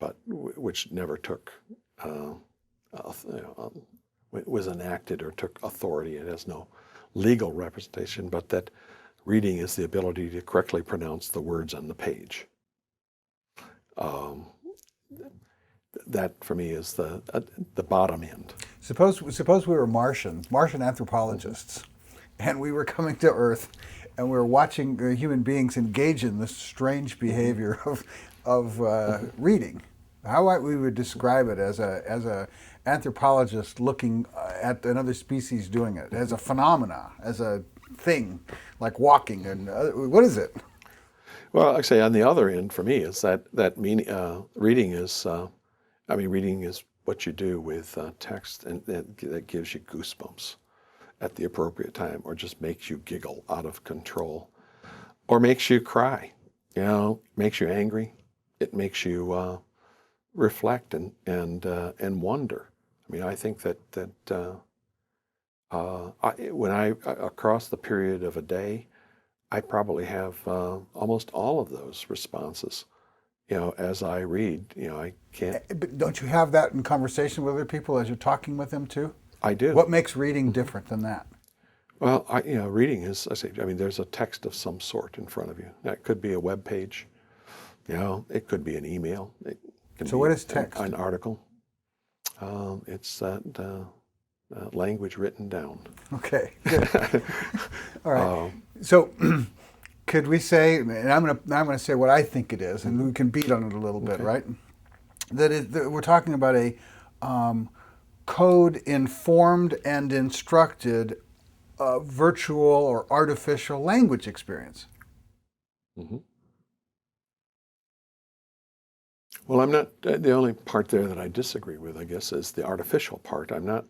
but which never took was enacted or took authority. It has no legal representation, but that reading is the ability to correctly pronounce the words on the page. That for me is the bottom end. Suppose we were Martian anthropologists, and we were coming to Earth, and we were watching human beings engage in this strange behavior of reading. How we would describe it as a anthropologist looking at another species doing it, as a phenomena, as a thing, like walking, and what is it? Well, I say on the other end for me is that reading is. Reading is what you do with text, and that gives you goosebumps at the appropriate time, or just makes you giggle out of control, or makes you cry. Makes you angry. It makes you reflect and wonder. I mean, I think that when I across the period of a day, I probably have almost all of those responses. As I read, I can't. But don't you have that in conversation with other people as you're talking with them too? I do. What makes reading different than that? Well, reading is, there's a text of some sort in front of you. That could be a web page. It could be an email. It can So be what is text? An article. It's that language written down. Okay, good. All right. So could we say, and I'm going to say what I think it is, and we can beat on it a little bit, right? that we're talking about a code-informed and instructed virtual or artificial language experience. Mm-hmm. Well, I'm not, the only part there that I disagree with, I guess, is the artificial part. I'm not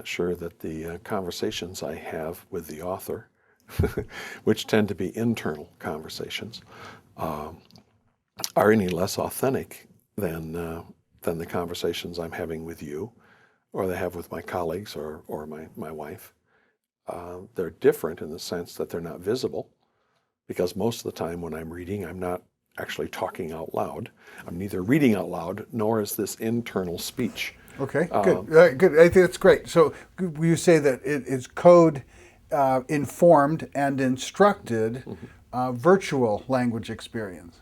sure that the conversations I have with the author, which tend to be internal conversations, are any less authentic than the conversations I'm having with you, or they have with my colleagues or my wife. They're different in the sense that they're not visible, because most of the time when I'm reading, I'm not actually talking out loud. I'm neither reading out loud, nor is this internal speech. Okay, good. Good. I think that's great. So you say that it is code informed and instructed virtual language experience.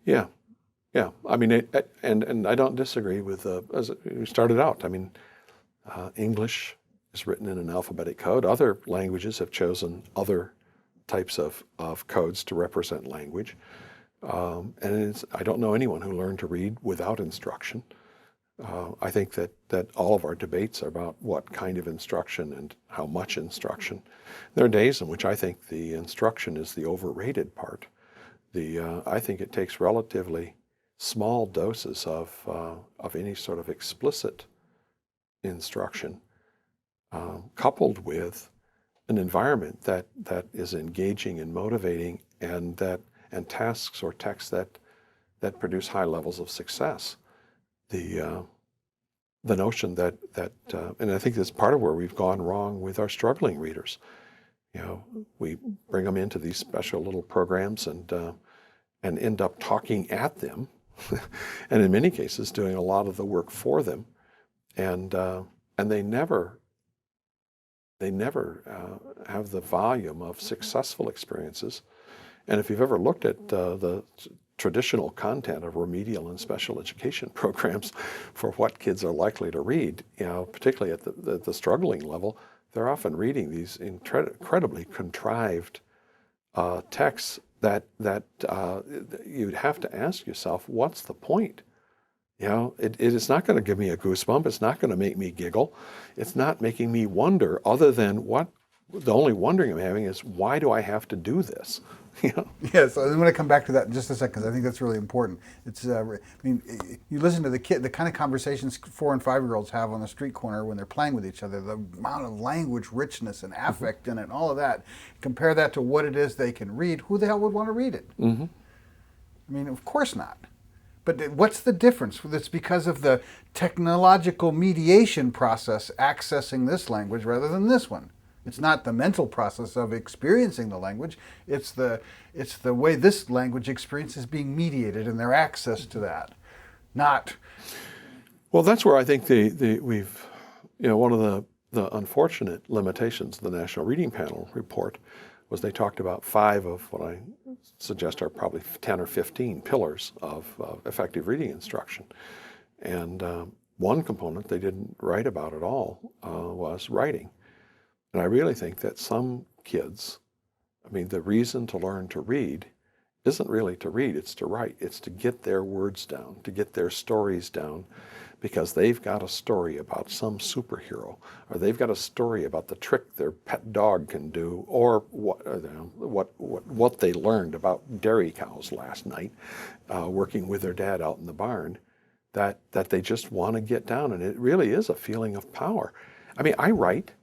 Yeah. I mean, and I don't disagree with, as we started out, I mean, English is written in an alphabetic code. Other languages have chosen other types of codes to represent language. And I don't know anyone who learned to read without instruction. I think that all of our debates are about what kind of instruction and how much instruction. There are days in which I think the instruction is the overrated part. I think it takes relatively small doses of any sort of explicit instruction, coupled with an environment that is engaging and motivating, and tasks or texts that produce high levels of success. The notion that and I think that's part of where we've gone wrong with our struggling readers. We bring them into these special little programs and end up talking at them, and in many cases doing a lot of the work for them, and they never have the volume of successful experiences. And if you've ever looked at the traditional content of remedial and special education programs for what kids are likely to read, particularly at the struggling level, they're often reading these incredibly contrived texts that you'd have to ask yourself, what's the point? It is not going to give me a goosebump. It's not going to make me giggle. It's not making me wonder, other than the only wondering I'm having is, why do I have to do this? Yes, I'm going to come back to that in just a second, because I think that's really important. It's, you listen to the kind of conversations 4 and 5-year-olds have on the street corner when they're playing with each other, the amount of language richness and affect in it, and all of that. Compare that to what it is they can read. Who the hell would want to read it? Mm-hmm. I mean, of course not. But what's the difference? It's because of the technological mediation process accessing this language rather than this one. It's not the mental process of experiencing the language. It's the way this language experience is being mediated and their access to that. Not. Well, that's where I think we've one of the unfortunate limitations of the National Reading Panel report was they talked about 5 of what I suggest are probably 10 or 15 pillars of effective reading instruction. And one component they didn't write about at all was writing. And I really think that some kids, the reason to learn to read isn't really to read, it's to write. It's to get their words down, to get their stories down, because they've got a story about some superhero, or they've got a story about the trick their pet dog can do, or what they learned about dairy cows last night, working with their dad out in the barn, that they just want to get down. And it really is a feeling of power. I write.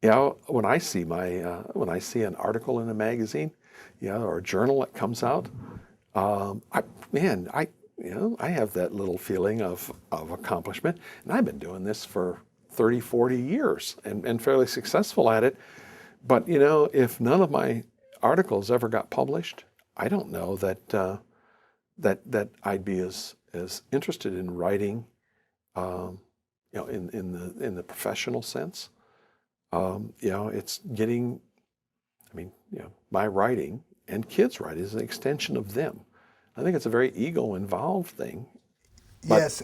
When I see an article in a magazine, or a journal that comes out, I have that little feeling of accomplishment. And I've been doing this for 30, 40 years and fairly successful at it. But, if none of my articles ever got published, I don't know that I'd be as interested in writing, in the professional sense. It's getting, my writing and kids' writing is an extension of them. I think it's a very ego-involved thing. Yes,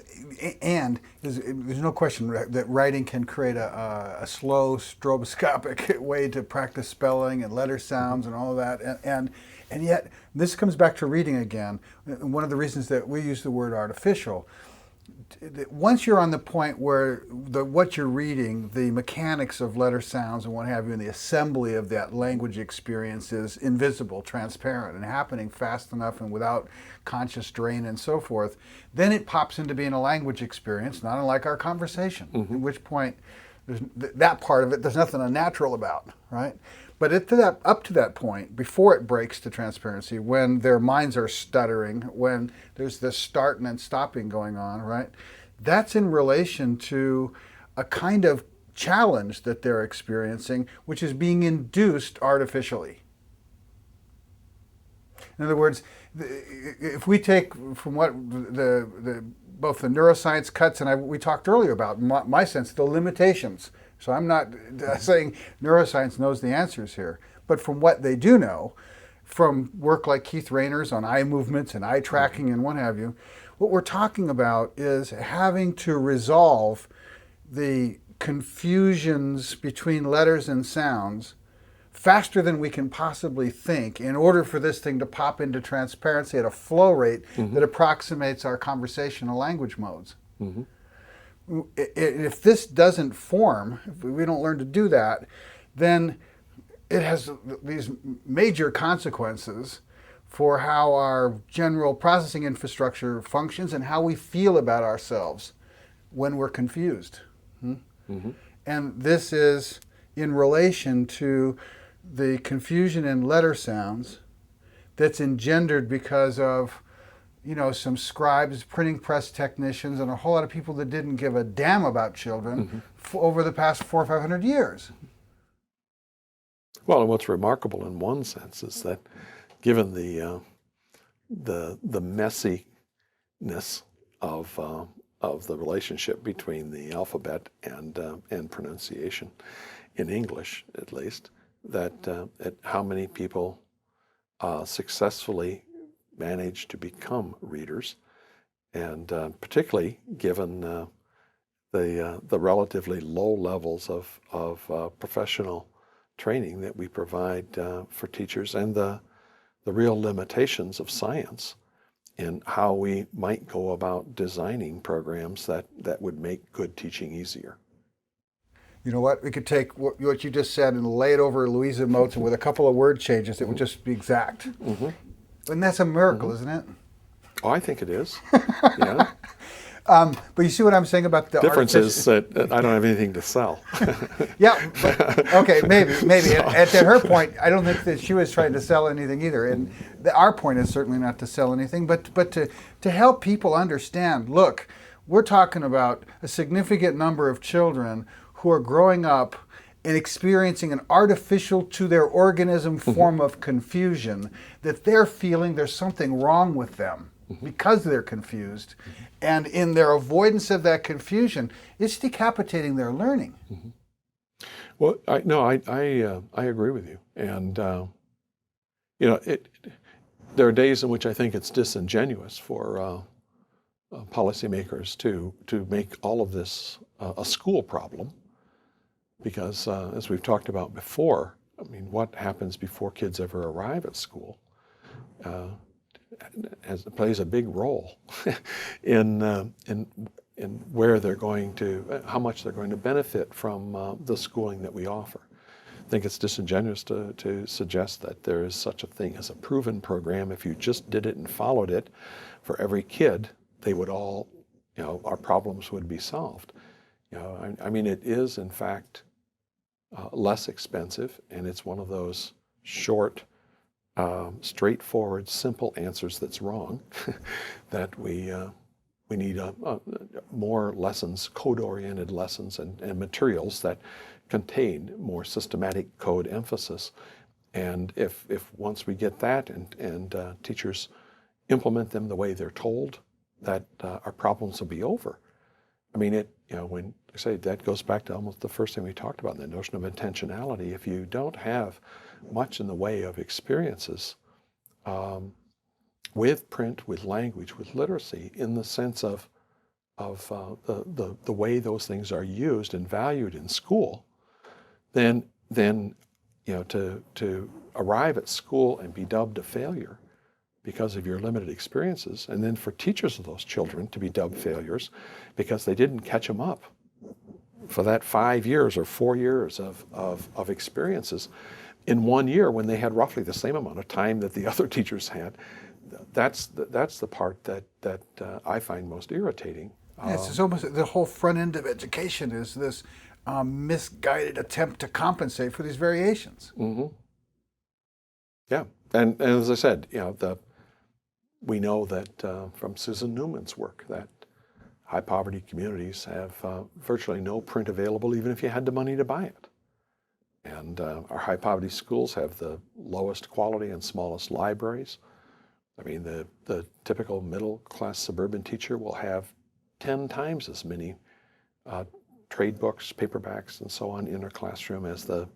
and there's no question that writing can create a slow, stroboscopic way to practice spelling and letter sounds and all of that. And yet, this comes back to reading again. One of the reasons that we use the word artificial, once you're on the point where what you're reading, the mechanics of letter sounds and what have you, and the assembly of that language experience is invisible, transparent, and happening fast enough and without conscious strain and so forth, then it pops into being a language experience, not unlike our conversation, at which point that part of it, there's nothing unnatural about, right? But up to that point, before it breaks to transparency, when their minds are stuttering, when there's this starting and stopping going on, right? That's in relation to a kind of challenge that they're experiencing, which is being induced artificially. In other words, if we take from what both the neuroscience cuts and we talked earlier about, my sense, the limitations. So I'm not saying neuroscience knows the answers here, but from what they do know, from work like Keith Rayner's on eye movements and eye tracking and what have you, what we're talking about is having to resolve the confusions between letters and sounds faster than we can possibly think in order for this thing to pop into transparency at a flow rate that approximates our conversational language modes. If this doesn't form, if we don't learn to do that, then it has these major consequences for how our general processing infrastructure functions and how we feel about ourselves when we're confused. And this is in relation to the confusion in letter sounds that's engendered because of some scribes, printing press technicians, and a whole lot of people that didn't give a damn about children over the past 400 or 500 years. Well, and what's remarkable in one sense is that, given the messiness of the relationship between the alphabet and pronunciation, in English at least, that how many people successfully manage to become readers, and particularly given the relatively low levels of professional training that we provide for teachers, and the real limitations of science in how we might go about designing programs that would make good teaching easier. You know what? We could take what you just said and lay it over Louisa Moats with a couple of word changes. It would just be exact. And that's a miracle, isn't it? Oh, I think it is. Yeah. But you see what I'm saying about the difference is that I don't have anything to sell. Yeah, but, okay, maybe. At her point, I don't think that she was trying to sell anything either. And our point is certainly not to sell anything, but to help people understand, look, we're talking about a significant number of children who are growing up and experiencing an artificial to their organism form of confusion, that they're feeling there's something wrong with them because they're confused. And in their avoidance of that confusion, it's decapitating their learning. Well, I agree with you. And, there are days in which I think it's disingenuous for policymakers to make all of this a school problem. Because as we've talked about before, I mean, what happens before kids ever arrive at school plays a big role in where they're going to, how much they're going to benefit from the schooling that we offer. I think it's disingenuous to suggest that there is such a thing as a proven program. If you just did it and followed it for every kid, they would all, our problems would be solved. I mean, it is in fact less expensive, and it's one of those short, straightforward, simple answers that's wrong. That we need more lessons, code-oriented lessons, and materials that contain more systematic code emphasis. And if once we get that and teachers implement them the way they're told, that our problems will be over. I mean, when I say that goes back to almost the first thing we talked about, the notion of intentionality. If you don't have much in the way of experiences with print, with language, with literacy, in the sense of the way those things are used and valued in school, then to arrive at school and be dubbed a failure because of your limited experiences, and then for teachers of those children to be dubbed failures because they didn't catch them up for that 5 years or 4 years of experiences in 1 year when they had roughly the same amount of time that the other teachers had. That's the part that I find most irritating. It's almost the whole front end of education is this misguided attempt to compensate for these variations. Mm-hmm. Yeah, and as I said, we know that from Susan Newman's work that high poverty communities have virtually no print available, even if you had the money to buy it. And our high poverty schools have the lowest quality and smallest libraries. I mean, the typical middle class suburban teacher will have 10 times as many trade books, paperbacks, and so on in their classroom as a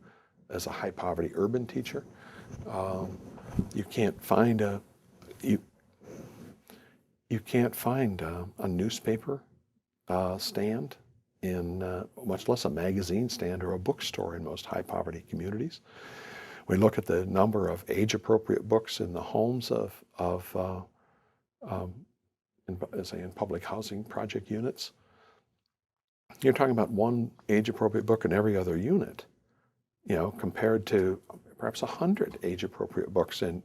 high poverty urban teacher. You can't find a newspaper stand in much less a magazine stand or a bookstore in most high poverty communities. We look at the number of age appropriate books in the homes in public housing project units. You're talking about one age appropriate book in every other unit, compared to perhaps 100 age appropriate books in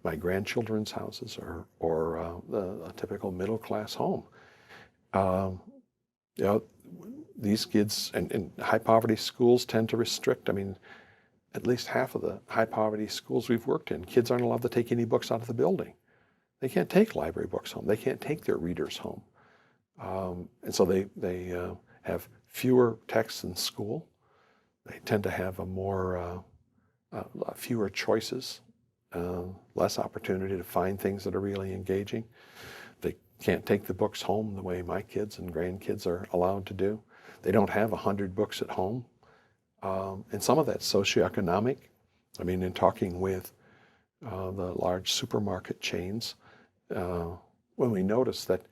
my grandchildren's houses or a typical middle class home. These kids and high poverty schools tend to restrict. I mean, at least half of the high poverty schools we've worked in, kids aren't allowed to take any books out of the building. They can't take library books home. They can't take their readers home. And so they have fewer texts in school. They tend to have fewer choices, less opportunity to find things that are really engaging. They can't take the books home the way my kids and grandkids are allowed to do. They don't have 100 books at home. And some of that's socioeconomic. I mean, in talking with the large supermarket chains, when we noticed that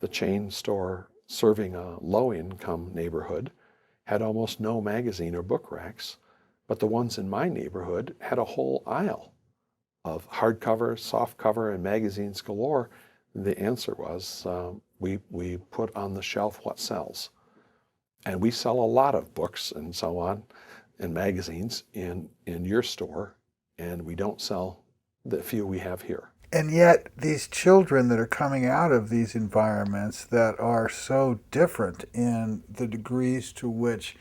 the chain store serving a low-income neighborhood had almost no magazine or book racks, but the ones in my neighborhood had a whole aisle of hardcover, softcover, and magazines galore. The answer was, we put on the shelf what sells. And we sell a lot of books and so on, and magazines in your store, and we don't sell the few we have here. And yet these children that are coming out of these environments that are so different in the degrees to which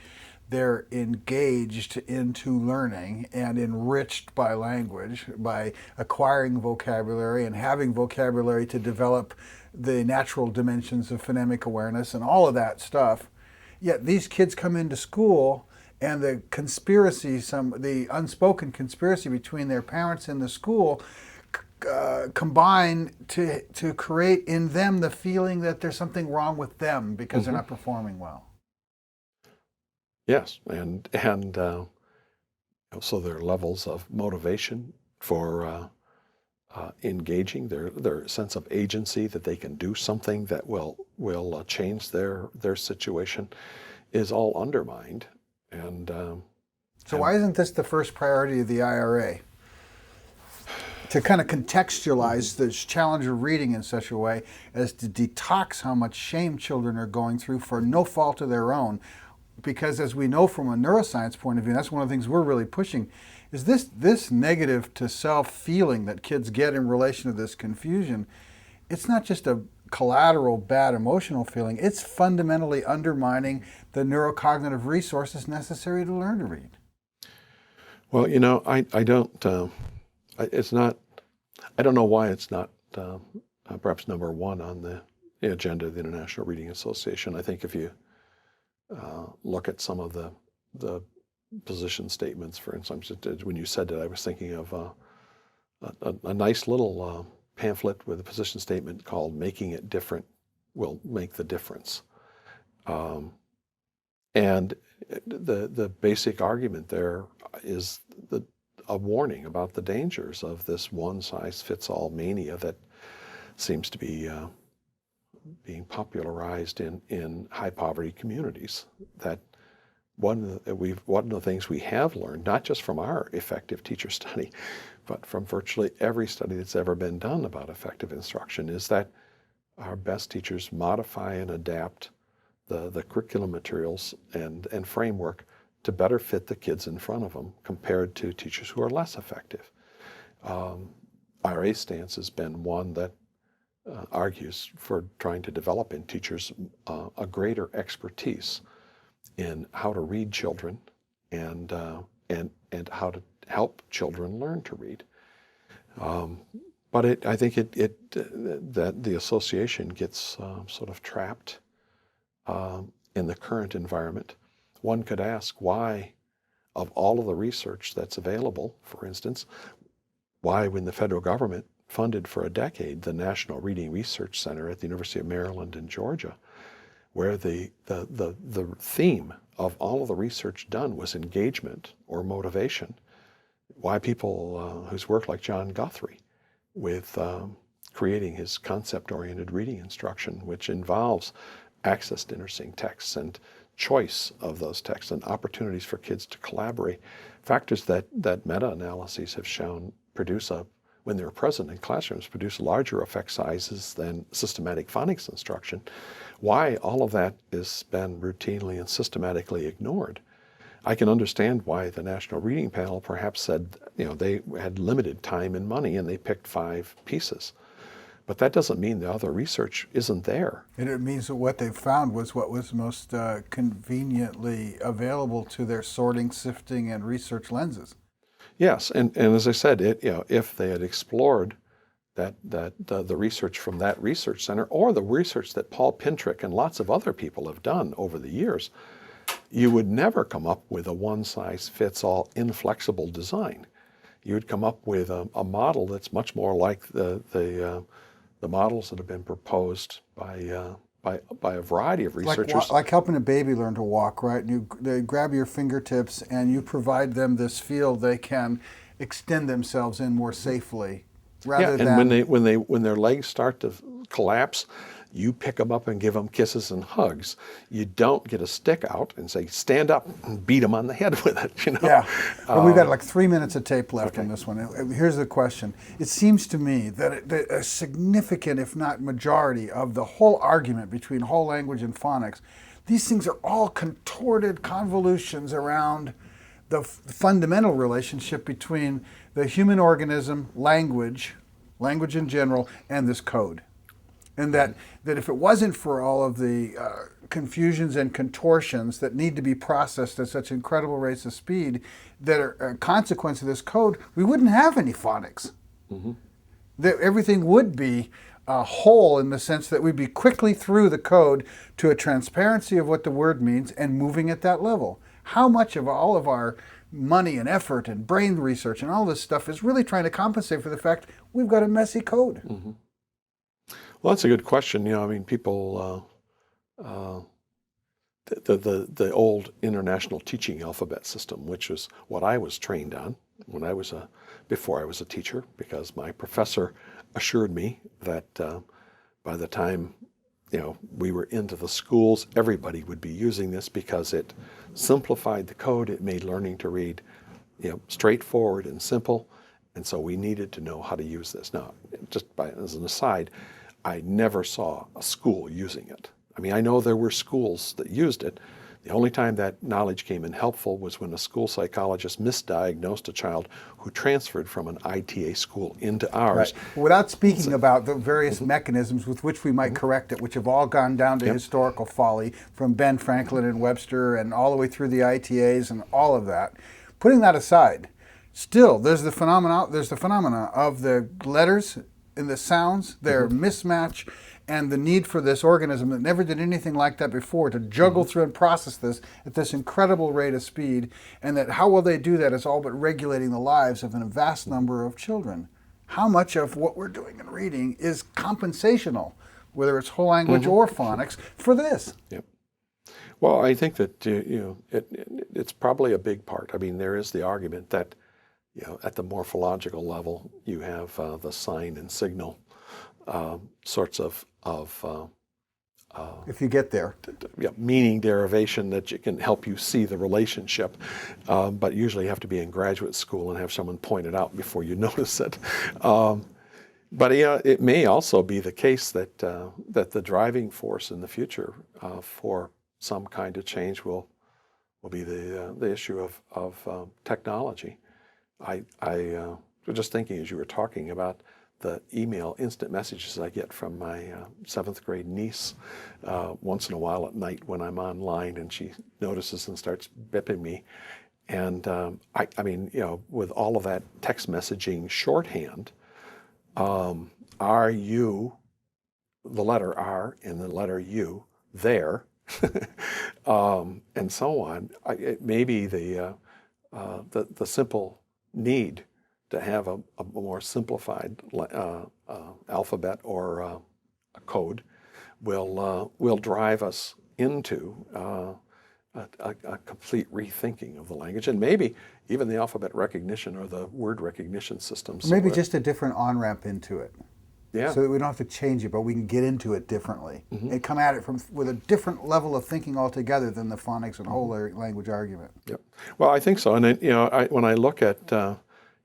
they're engaged into learning and enriched by language, by acquiring vocabulary and having vocabulary to develop the natural dimensions of phonemic awareness and all of that stuff. Yet these kids come into school and the conspiracy, the unspoken conspiracy between their parents and the school combine to create in them the feeling that there's something wrong with them because they're not performing well. Yes, and so there are levels of motivation for engaging, their sense of agency that they can do something that will change their situation is all undermined. And so why isn't this the first priority of the IRA? To kind of contextualize this challenge of reading in such a way as to detox how much shame children are going through for no fault of their own. Because as we know from a neuroscience point of view, that's one of the things we're really pushing, is this negative to self feeling that kids get in relation to this confusion. It's not just a collateral bad emotional feeling, it's fundamentally undermining the neurocognitive resources necessary to learn to read. Well, I don't, I don't know why it's not perhaps number one on the agenda of the International Reading Association. I think if you look at some of the position statements, for instance, when you said that, I was thinking of a nice little pamphlet with a position statement called "Making It Different Will Make the Difference," and the basic argument there is a warning about the dangers of this one-size-fits-all mania that seems to be being popularized in high poverty communities. That one of the things we have learned, not just from our effective teacher study, but from virtually every study that's ever been done about effective instruction, is that our best teachers modify and adapt the curriculum materials and framework to better fit the kids in front of them compared to teachers who are less effective. Our A stance has been one that argues for trying to develop in teachers a greater expertise in how to read children and how to help children learn to read. But I think that the association gets sort of trapped in the current environment. One could ask why, of all of the research that's available, for instance, why when the federal government funded for a decade the National Reading Research Center at the University of Maryland in Georgia, where the theme of all of the research done was engagement or motivation, why people whose work like John Guthrie with creating his concept-oriented reading instruction, which involves access to interesting texts and choice of those texts and opportunities for kids to collaborate, factors that meta-analyses have shown produce when they're present in classrooms, produce larger effect sizes than systematic phonics instruction. Why all of that has been routinely and systematically ignored. I can understand why the National Reading Panel perhaps said, they had limited time and money and they picked 5 pieces. But that doesn't mean the other research isn't there. And it means that what they found was what was most conveniently available to their sorting, sifting, and research lenses. Yes, and as I said, if they had explored the research from that research center or the research that Paul Pintrick and lots of other people have done over the years, you would never come up with a one-size-fits-all inflexible design. You would come up with a model that's much more like the models that have been proposed by a variety of researchers. Like helping a baby learn to walk, right? They grab your fingertips and you provide them this field they can extend themselves in more safely. Rather and than when their legs start to collapse, you pick them up and give them kisses and hugs. You don't get a stick out and say, stand up and beat them on the head with it, Yeah, but we've got like 3 minutes of tape left on this one. Here's the question. It seems to me that a significant, if not majority, of the whole argument between whole language and phonics, these things are all contorted convolutions around the fundamental relationship between the human organism, language in general, and this code. And that if it wasn't for all of the confusions and contortions that need to be processed at such incredible rates of speed that are a consequence of this code, we wouldn't have any phonics. Mm-hmm. Everything would be whole in the sense that we'd be quickly through the code to a transparency of what the word means and moving at that level. How much of all of our money and effort and brain research and all this stuff is really trying to compensate for the fact we've got a messy code? Mm-hmm. Well, that's a good question. People, the old international teaching alphabet system, which is what I was trained on before I was a teacher, because my professor assured me that by the time we were into the schools, everybody would be using this because it simplified the code. It made learning to read, straightforward and simple, and so we needed to know how to use this. Now, as an aside, I never saw a school using it. I know there were schools that used it. The only time that knowledge came in helpful was when a school psychologist misdiagnosed a child who transferred from an ITA school into ours. Right. Without speaking about the various mechanisms with which we might correct it, which have all gone down to historical folly from Ben Franklin and Webster and all the way through the ITAs and all of that. Putting that aside, still there's the phenomena of the letters and the sounds, their mismatch, and the need for this organism that never did anything like that before to juggle through and process this at this incredible rate of speed, and that how will they do that is all but regulating the lives of a vast number of children. How much of what we're doing in reading is compensational, whether it's whole language or phonics, for this? Yep. Well, I think that it's probably a big part. There is the argument that at the morphological level, you have the sign and signal sorts of if you get there. Meaning derivation that you can help you see the relationship, but usually you have to be in graduate school and have someone point it out before you notice it. But it may also be the case that that the driving force in the future for some kind of change will be the issue of technology. I was just thinking as you were talking about the email instant messages I get from my 7th grade niece once in a while at night when I'm online, and she notices and starts bipping me. And I mean, with all of that text messaging shorthand, are you, the letter R and the letter U, there, and so on. It may be the simple need to have a more simplified alphabet or a code will drive us into a complete rethinking of the language, and maybe even the alphabet recognition or the word recognition systems. Maybe just a different on-ramp into it. Yeah. So that we don't have to change it, but we can get into it differently and come at it with a different level of thinking altogether than the phonics and whole language argument. Yep. Well, I think so. And when I look at on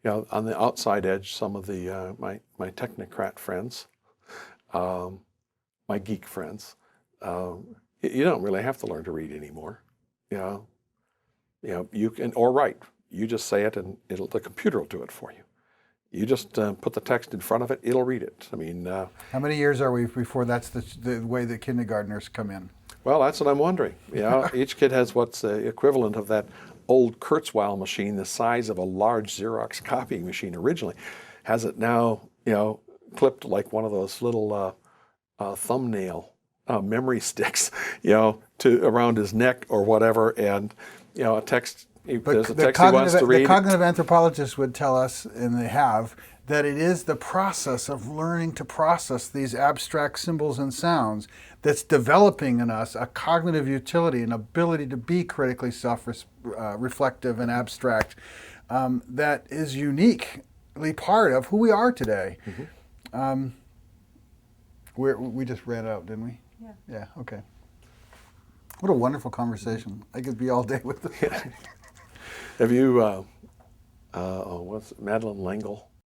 the outside edge, some of the my technocrat friends, my geek friends, you don't really have to learn to read anymore. You can, or write. You just say it, and the computer will do it for you. You just put the text in front of it; it'll read it. I mean, how many years are we before that's the way that kindergartners come in? Well, that's what I'm wondering. Each kid has what's the equivalent of that old Kurzweil machine, the size of a large Xerox copying machine originally, has it now, clipped like one of those little thumbnail memory sticks, to around his neck or whatever, and a text. There's a text he wants to read. The cognitive anthropologists would tell us, and they have, that it is the process of learning to process these abstract symbols and sounds that's developing in us a cognitive utility, an ability to be critically self-reflective and abstract that is uniquely part of who we are today. We just ran out, didn't we? Yeah. Yeah, okay. What a wonderful conversation. I could be all day with this. Have you, what's Madeline L'Engle?